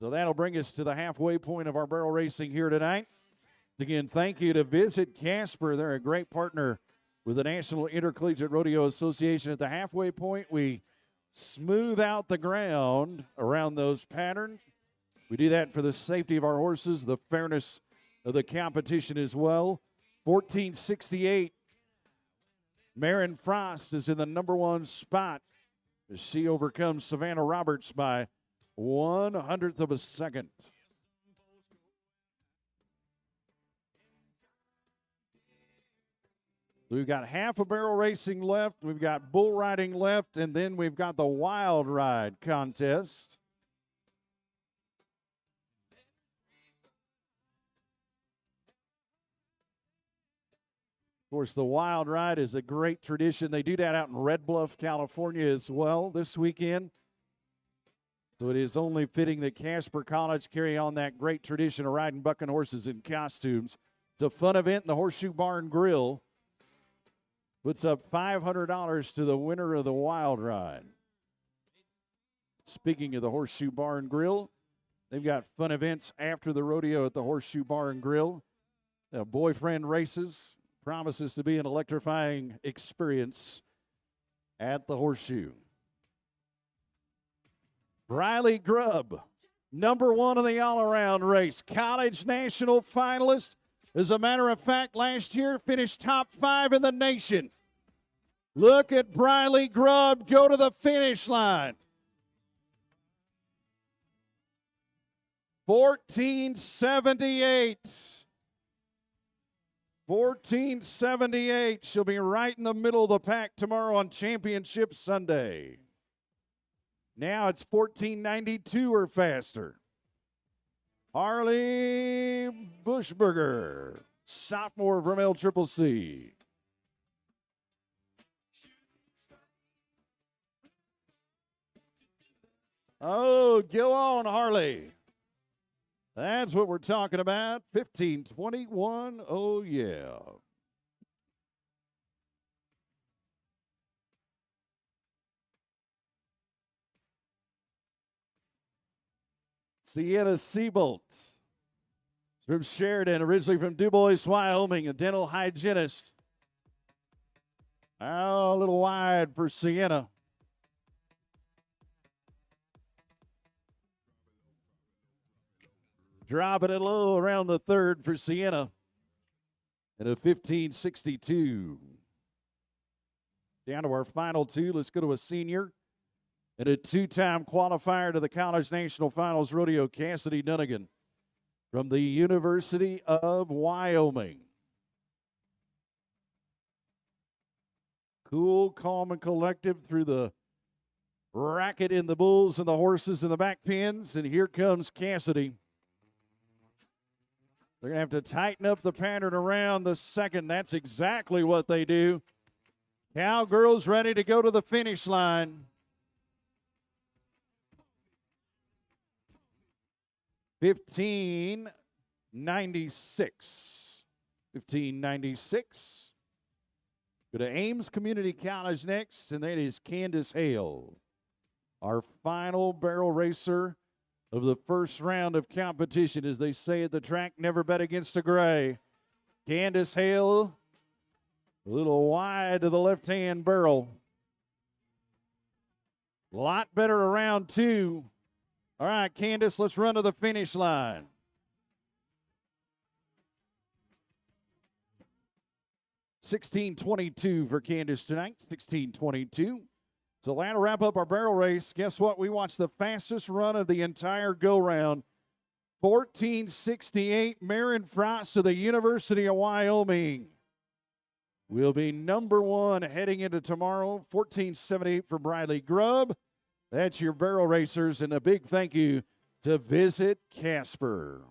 So that'll bring us to the halfway point of our barrel racing here tonight. Again, thank you to Visit Casper. They're a great partner with the National Intercollegiate Rodeo Association. At the halfway point, we smooth out the ground around those patterns. We do that for the safety of our horses, the fairness of the competition as well. 14:68. Marin Frost is in the number 1 spot as she overcomes Savannah Roberts by 1/100th of a second. We've got half a barrel racing left. We've got bull riding left, and then we've got the wild ride contest. Of course, the wild ride is a great tradition. They do that out in Red Bluff, California as well this weekend. So it is only fitting that Casper College carry on that great tradition of riding bucking horses in costumes. It's a fun event in the Horseshoe Barn Grill. Puts up $500 to the winner of the wild ride. Speaking of the Horseshoe Barn Grill, they've got fun events after the rodeo at the Horseshoe Barn Grill. Boyfriend races promises to be an electrifying experience at the Horseshoe. Riley Grubb, number one in the all-around race. College national finalist. As a matter of fact, last year finished top 5 in the nation. Look at Riley Grubb go to the finish line. 1478. 1478. She'll be right in the middle of the pack tomorrow on Championship Sunday. Now it's 1492 or faster. Harley Bushberger, sophomore from LCCC. Oh, go on, Harley. That's what we're talking about. 1521. Oh, yeah. Sienna Seabolt from Sheridan, originally from DuBois, Wyoming, a dental hygienist. Oh, a little wide for Sienna. Dropping it low around the third for Sienna. And a 1562. Down to our final two. Let's go to a senior. And a two-time qualifier to the College National Finals Rodeo, Cassidy Dunnigan from the University of Wyoming. Cool, calm, and collective through the racket in the bulls and the horses in the back pins. And here comes Cassidy. They're going to have to tighten up the pattern around the second. That's exactly what they do. Cowgirls ready to go to the finish line. 1596. 1596. Go to Ames Community College next, and that is Candace Hale, our final barrel racer of the first round of competition. As they say at the track, never bet against a gray. Candace Hale, a little wide to the left-hand barrel. A lot better around two. All right, Candace, let's run to the finish line. $16.22 for Candace tonight, $16.22. So that'll wrap up our barrel race. Guess what? We watched the fastest run of the entire go-round. 1468, Marin Frost of the University of Wyoming will be number one heading into tomorrow. 1478 for Briley Grubb. That's your barrel racers, and a big thank you to Visit Casper.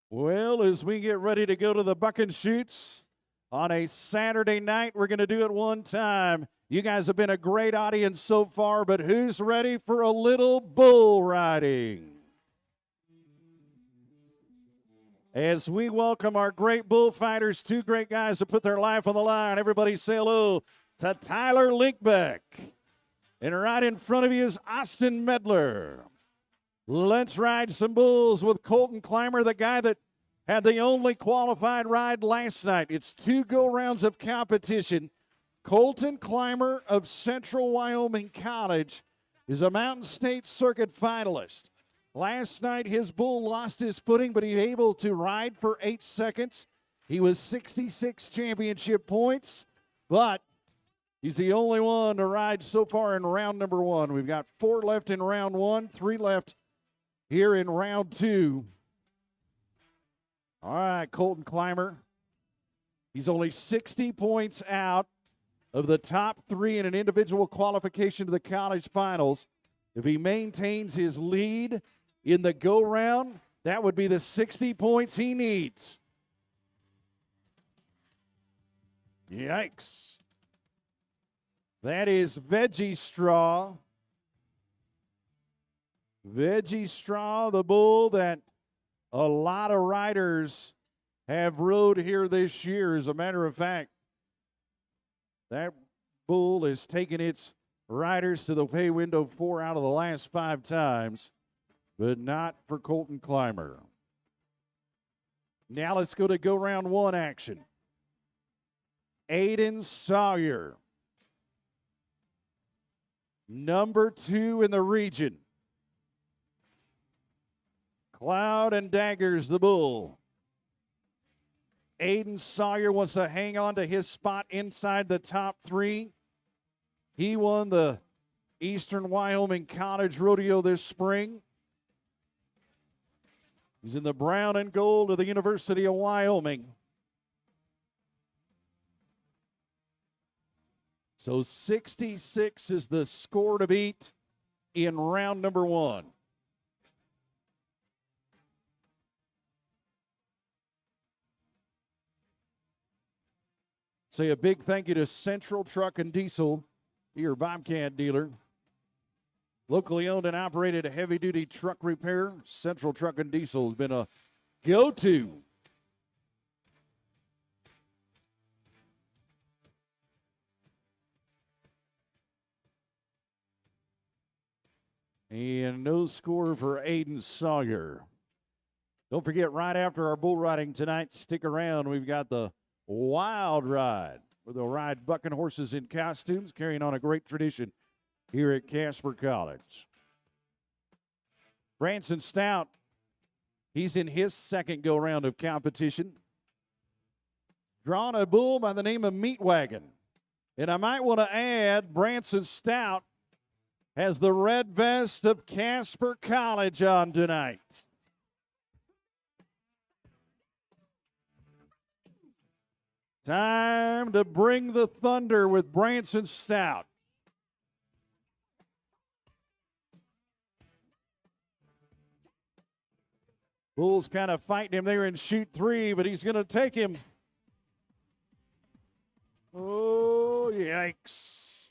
Well, as we get ready to go to the buck and shoots on a Saturday night, we're going to do it one time. You guys have been a great audience so far, but who's ready for a little bull riding? As we welcome our great bullfighters, two great guys that put their life on the line. Everybody say hello to Tyler Linkbeck. And right in front of you is Austin Medler. Let's ride some bulls with Colton Clymer, the guy that had the only qualified ride last night. It's two go-rounds of competition. Colton Clymer of Central Wyoming College is a Mountain State Circuit finalist. Last night, his bull lost his footing, but he was able to ride for 8 seconds. He was 66 championship points, but he's the only one to ride so far in round number one. We've got 4 left in round one, 3 left here in round two. All right, Colton Clymer. He's only 60 points out of the top 3 in an individual qualification to the college finals. If he maintains his lead in the go-round, That would be the 60 points he needs. Yikes. That is Veggie Straw. Veggie Straw, the bull that a lot of riders have rode here this year. As a matter of fact, that bull has taken its riders to the pay window 4 out of the last 5 times, but not for Colton Clymer. Now let's go to go round 1 action. Aiden Sawyer, number 2 in the region. Cloud and Daggers, the bull. Aiden Sawyer wants to hang on to his spot inside the top 3. He won the Eastern Wyoming College Rodeo this spring. He's in the brown and gold of the University of Wyoming. So 66 is the score to beat in round number 1. Say a big thank you to Central Truck and Diesel, your Bobcat dealer. Locally owned and operated heavy-duty truck repair. Central Truck and Diesel has been a go-to. And no score for Aiden Sawyer. Don't forget, right after our bull riding tonight, stick around. We've got the Wild Ride, where they'll ride bucking horses in costumes, carrying on a great tradition here at Casper College. Branson Stout, he's in his second go-round of competition. Drawn a bull by the name of Meat Wagon. And I might want to add, Branson Stout has the red vest of Casper College on tonight. Time to bring the thunder with Branson Stout. Bull's kind of fighting him there in chute 3, but he's going to take him. Oh, yikes.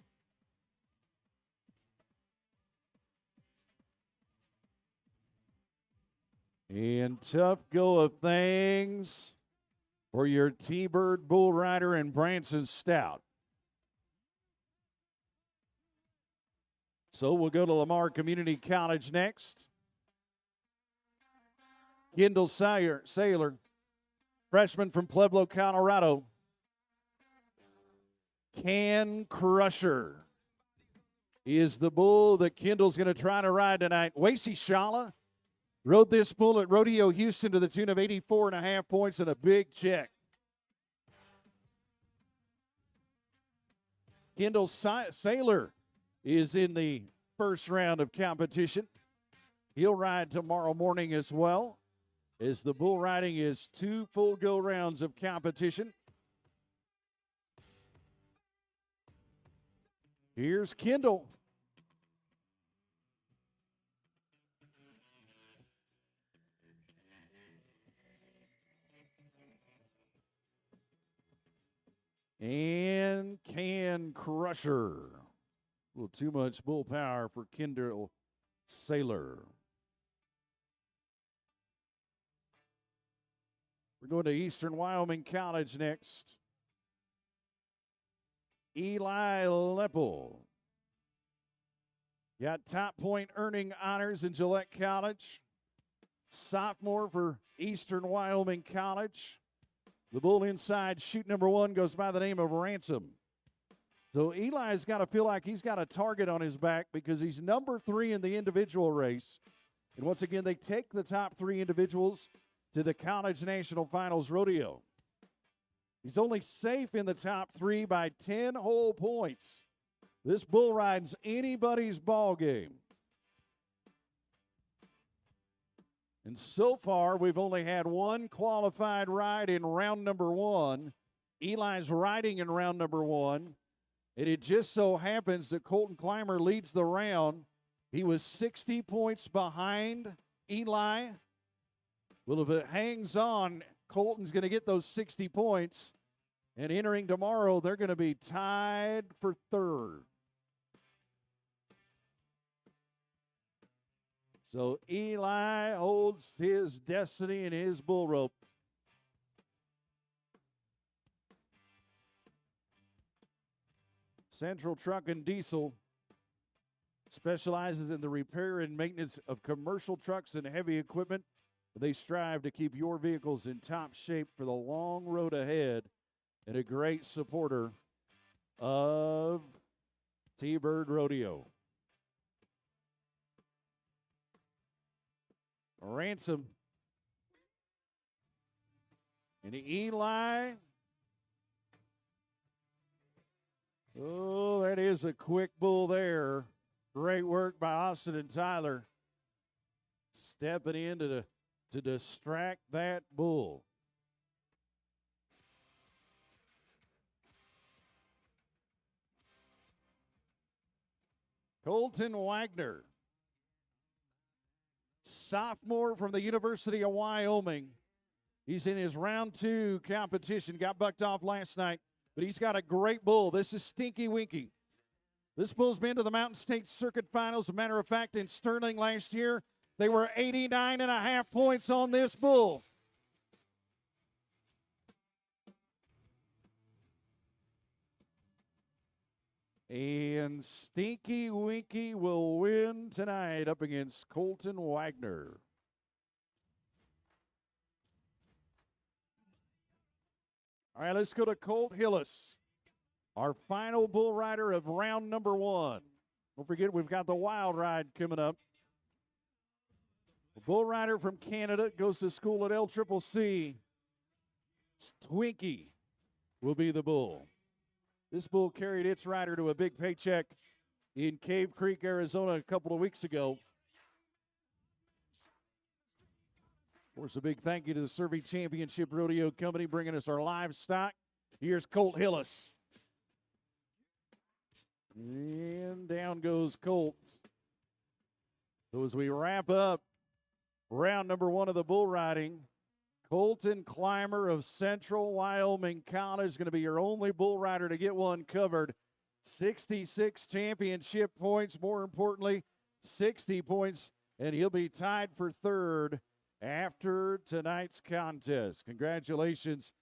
And tough go of things for your T-Bird bull rider and Branson Stout. So we'll go to Lamar Community College next. Kendall Saylor, freshman from Pueblo, Colorado. Can Crusher is the bull that Kendall's going to try to ride tonight. Wasey Shala rode this bull at Rodeo Houston to the tune of 84.5 points and a big check. Kendall Saylor is in the first round of competition. He'll ride tomorrow morning as well, as the bull riding is 2 full go rounds of competition. Here's Kendall. And Can Crusher. A little too much bull power for Kendall Saylor. We're going to Eastern Wyoming College next. Eli Leppel. Got top point earning honors in Gillette College. Sophomore for Eastern Wyoming College. The bull inside chute number 1 goes by the name of Ransom. So Eli's got to feel like he's got a target on his back because he's number 3 in the individual race. And once again, they take the top 3 individuals to the College National Finals Rodeo. He's only safe in the top 3 by 10 whole points. This bull ride's anybody's ball game. And so far, we've only had 1 qualified ride in round number 1. Eli's riding in round number 1. And it just so happens that Colton Clymer leads the round. He was 60 points behind Eli. Well, if it hangs on, Colton's going to get those 60 points. And entering tomorrow, they're going to be tied for third. So Eli holds his destiny in his bull rope. Central Truck and Diesel specializes in the repair and maintenance of commercial trucks and heavy equipment. They strive to keep your vehicles in top shape for the long road ahead, and a great supporter of T-Bird Rodeo. Ransom and Eli. Oh, that is a quick bull there. Great work by Austin and Tyler. Stepping in to distract that bull. Colton Wagner, sophomore from the University of Wyoming. He's in his round 2 competition. Got bucked off last night, but he's got a great bull. This is Stinky Winky. This bull's been to the Mountain State Circuit Finals. As a matter of fact, in Sterling last year, they were 89.5 points on this bull. And Stinky Winky will win tonight up against Colton Wagner. All right, let's go to Colt Hillis, our final bull rider of round number 1. Don't forget, we've got the wild ride coming up. A bull rider from Canada goes to school at LCCC. Twinkie will be the bull. This bull carried its rider to a big paycheck in Cave Creek, Arizona a couple of weeks ago. Of course, a big thank you to the Survey Championship Rodeo Company bringing us our livestock. Here's Colt Hillis. And down goes Colt. So as we wrap up round number 1 of the bull riding, Colton Clymer of Central Wyoming College is going to be your only bull rider to get one covered. 66 championship points, more importantly, 60 points, and he'll be tied for third after tonight's contest. Congratulations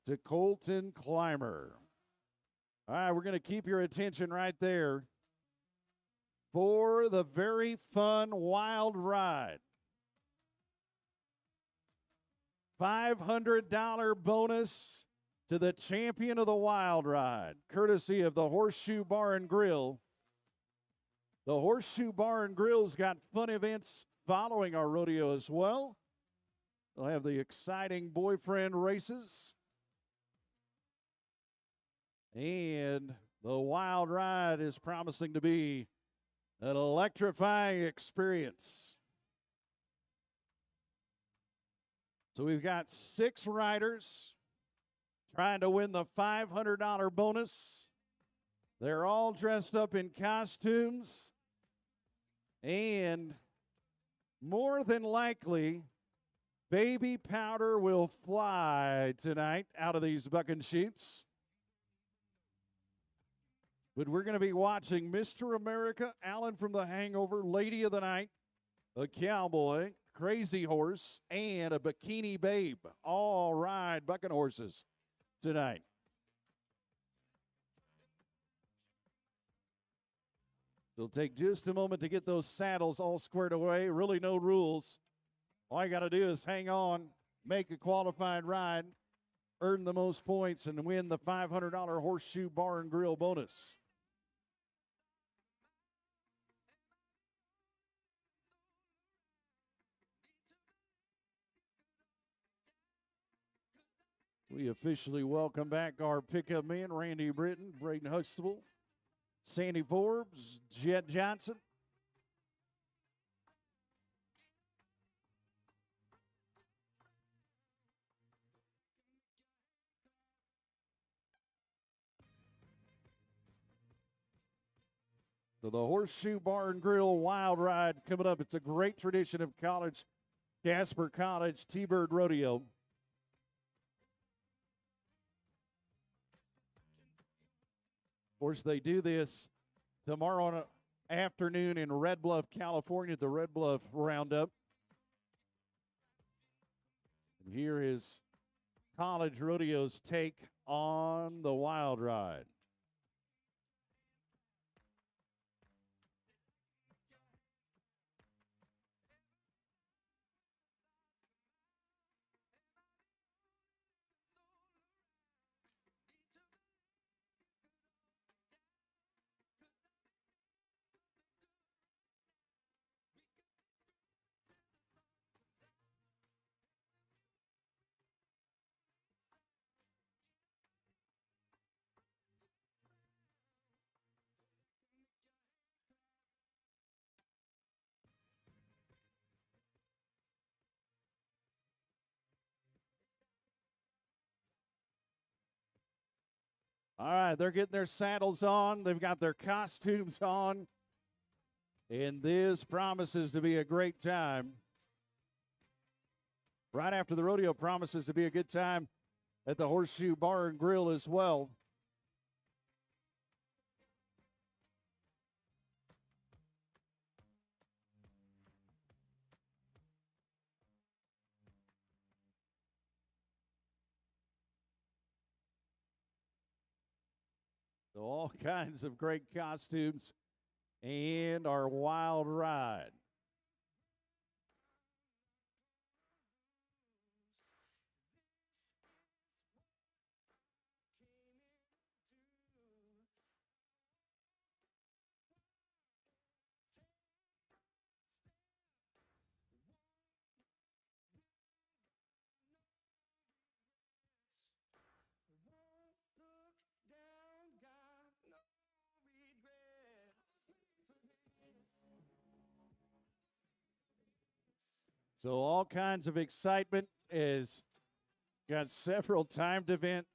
to Colton Clymer. All right, we're going to keep your attention right there for the very fun wild ride. $500 bonus to the champion of the wild ride, courtesy of the Horseshoe Bar and Grill. The Horseshoe Bar and Grill's got fun events following our rodeo as well. They'll have the exciting boyfriend races. And the wild ride is promising to be an electrifying experience. So we've got 6 riders trying to win the $500 bonus. They're all dressed up in costumes. And more than likely, baby powder will fly tonight out of these bucking chutes. But we're going to be watching Mr. America, Alan from The Hangover, Lady of the Night, a cowboy, Crazy Horse, and a Bikini Babe all ride bucking horses tonight. It'll take just a moment to get those saddles all squared away. Really no rules. All you got to do is hang on, make a qualified ride, earn the most points, and win the $500 Horseshoe Bar and Grill bonus. We officially welcome back our pickup men, Randy Britton, Braden Huxtable, Sandy Forbes, Jet Johnson. So the Horseshoe Bar and Grill Wild Ride coming up. It's a great tradition of college Casper College T-Bird Rodeo. Of course, they do this tomorrow afternoon in Red Bluff, California at the Red Bluff Roundup. And here is College Rodeo's take on the Wild Ride. All right, they're getting their saddles on. They've got their costumes on. And this promises to be a great time. Right after the rodeo promises to be a good time at the Horseshoe Bar and Grill as well. So all kinds of great costumes and our wild ride. So all kinds of excitement is got several timed event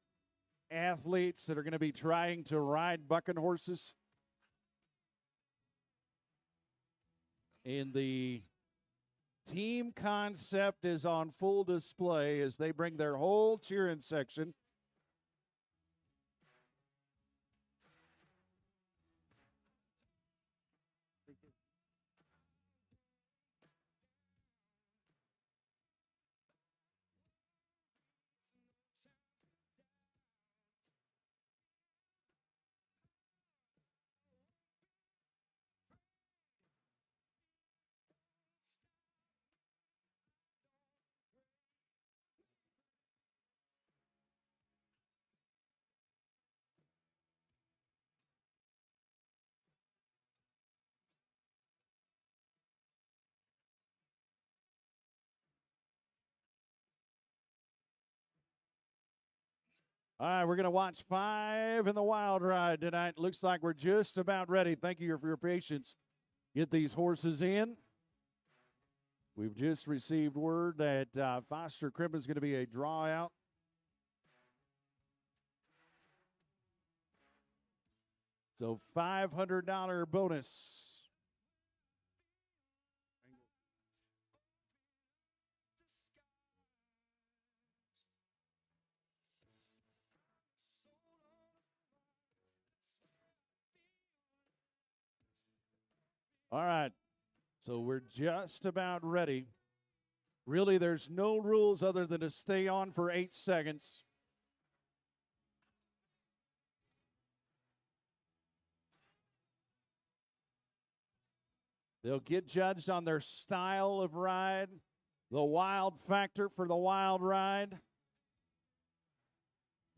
athletes that are going to be trying to ride bucking horses. And the team concept is on full display as they bring their whole cheering section. All right, we're going to watch 5 in the wild ride tonight. Looks like we're just about ready. Thank you for your patience. Get these horses in. We've just received word that Foster Cribb is going to be a draw out. So $500 bonus. All right, so we're just about ready. Really, there's no rules other than to stay on for 8 seconds. They'll get judged on their style of ride, the wild factor for the wild ride.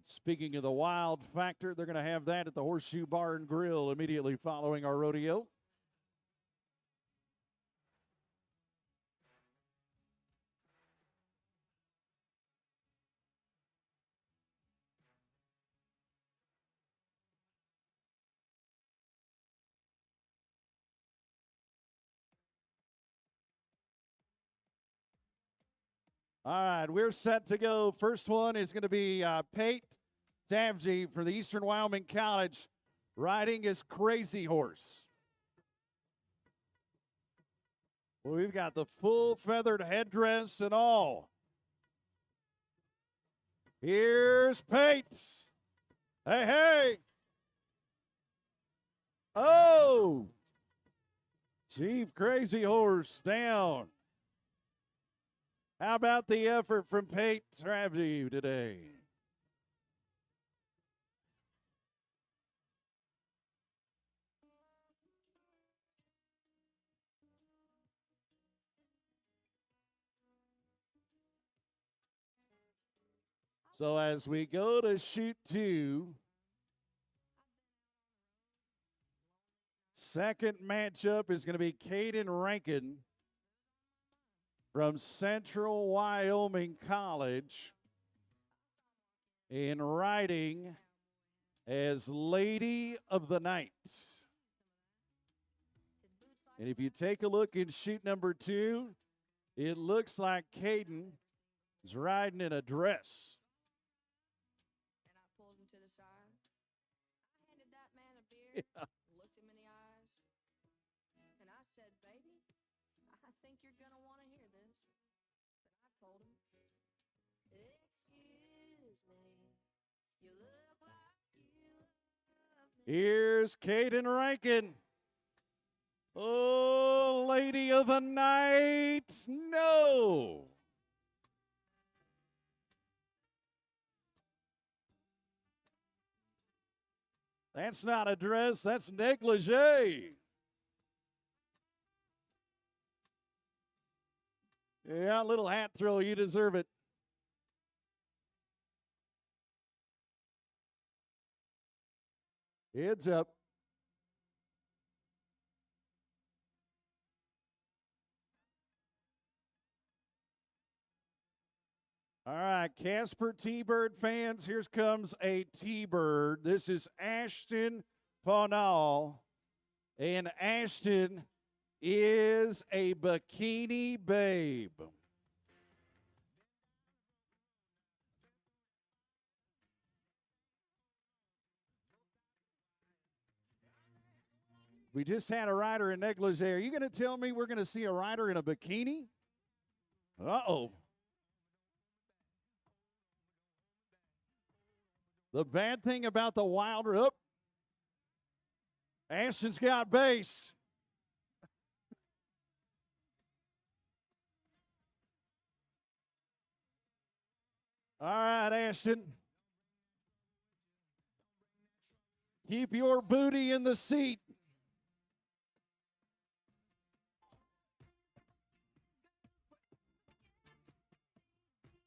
Speaking of the wild factor, they're going to have that at the Horseshoe Bar and Grill immediately following our rodeo. All right, we're set to go. First one is going to be Pate Tavji for the Eastern Wyoming College, riding his Crazy Horse. Well, we've got the full feathered headdress and all. Here's Pates. Hey, hey. Oh. Chief Crazy Horse down. How about the effort from Pate Travie today? So as we go to shoot two, second matchup is going to be Caden Rankin from Central Wyoming College in riding as Lady of the Night. And if you take a look in shoot number two, it looks like Caden is riding in a dress. And I pulled him to the side. I handed that man a beer, Yeah. looked him in the eyes, and I said, baby, I think you're going to want to hear this. But I told him, excuse me, you look like you love me. Here's Caden Rankin. Oh, Lady of the Night, no. That's not a dress, that's negligee. Yeah, little hat throw, you deserve it. Heads up. All right, Casper T-Bird fans, here comes a T-Bird. This is Ashton Ponal, and Ashton is a bikini babe. We just had a rider in negligee. Are you going to tell me we're going to see a rider in a bikini? Uh-oh. The bad thing about the Wilder, oh, Ashton's got base. All right, Ashton. Keep your booty in the seat.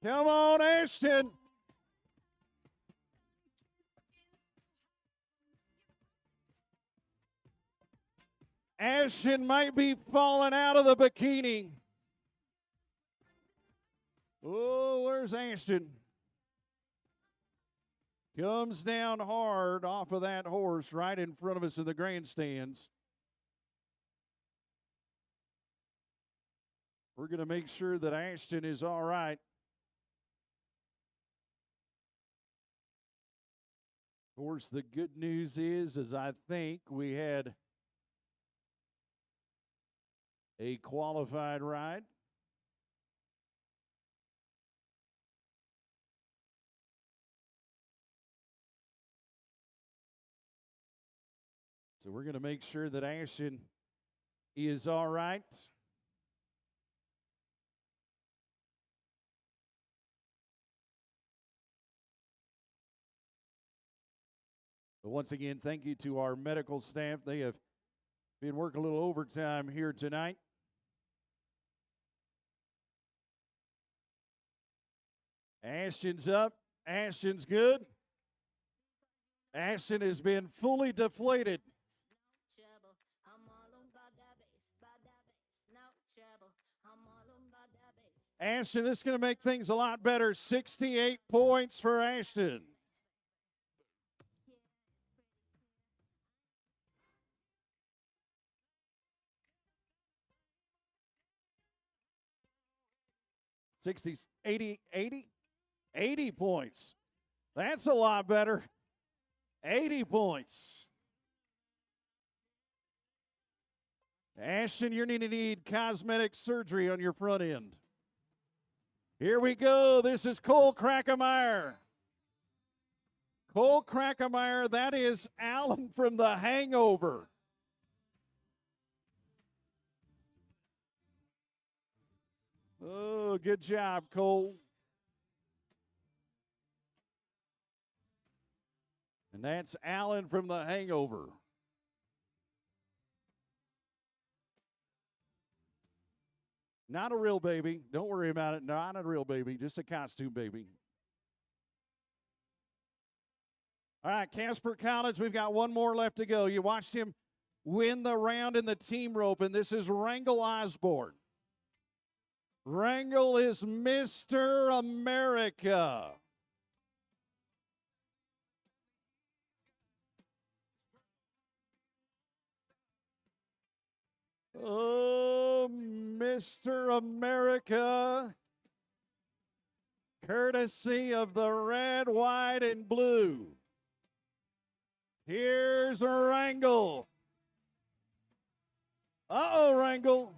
Come on, Ashton. Ashton might be falling out of the bikini. Oh, where's Ashton? Comes down hard off of that horse right in front of us in the grandstands. We're going to make sure that Ashton is all right. Of course, the good news is I think we had a qualified ride. So we're going to make sure that Ashton is all right. But once again, thank you to our medical staff. They have been working a little overtime here tonight. Ashton's up. Ashton's good. Ashton has been fully deflated. Ashton, this is going to make things a lot better. 68 points for Ashton. $80 points. That's a lot better. 80 points. Ashton, you're going to need cosmetic surgery on your front end. Here we go. This is Cole Krackemeyer. Cole Krackemeyer, that is Alan from The Hangover. Oh, good job, Cole. And that's Alan from The Hangover. Not a real baby. Don't worry about it. Not a real baby. Just a costume baby. All right, Casper College, we've got one more left to go. You watched him win the round in the team rope, and this is Wrangel Osborne. Wrangel is Mr. America. Oh, Mr. America. Courtesy of the red, white, and blue. Here's Wrangel. Uh-oh, Wrangel.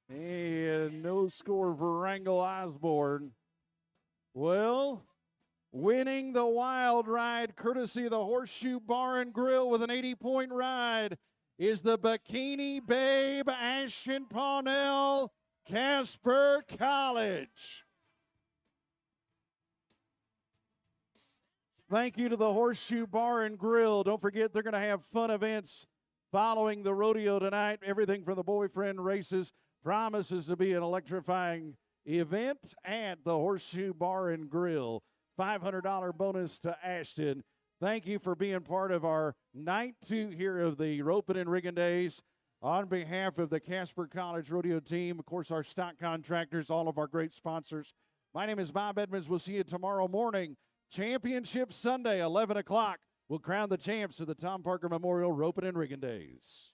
And no score for Wrangel Osborne. Well, winning the wild ride courtesy of the Horseshoe Bar and Grill with an 80-point ride is the Bikini Babe Ashton Pawnell, Casper College. Thank you to the Horseshoe Bar and Grill. Don't forget, they're going to have fun events following the rodeo tonight. Everything from the boyfriend races promises to be an electrifying event at the Horseshoe Bar and Grill. $500 bonus to Ashton. Thank you for being part of our night 2 here of the Ropin and Riggin Days. On behalf of the Casper College Rodeo team, of course, our stock contractors, all of our great sponsors. My name is Bob Edmonds. We'll see you tomorrow morning. Championship Sunday, 11 o'clock. We'll crown the champs of the Tom Parker Memorial Ropin and Riggin Days.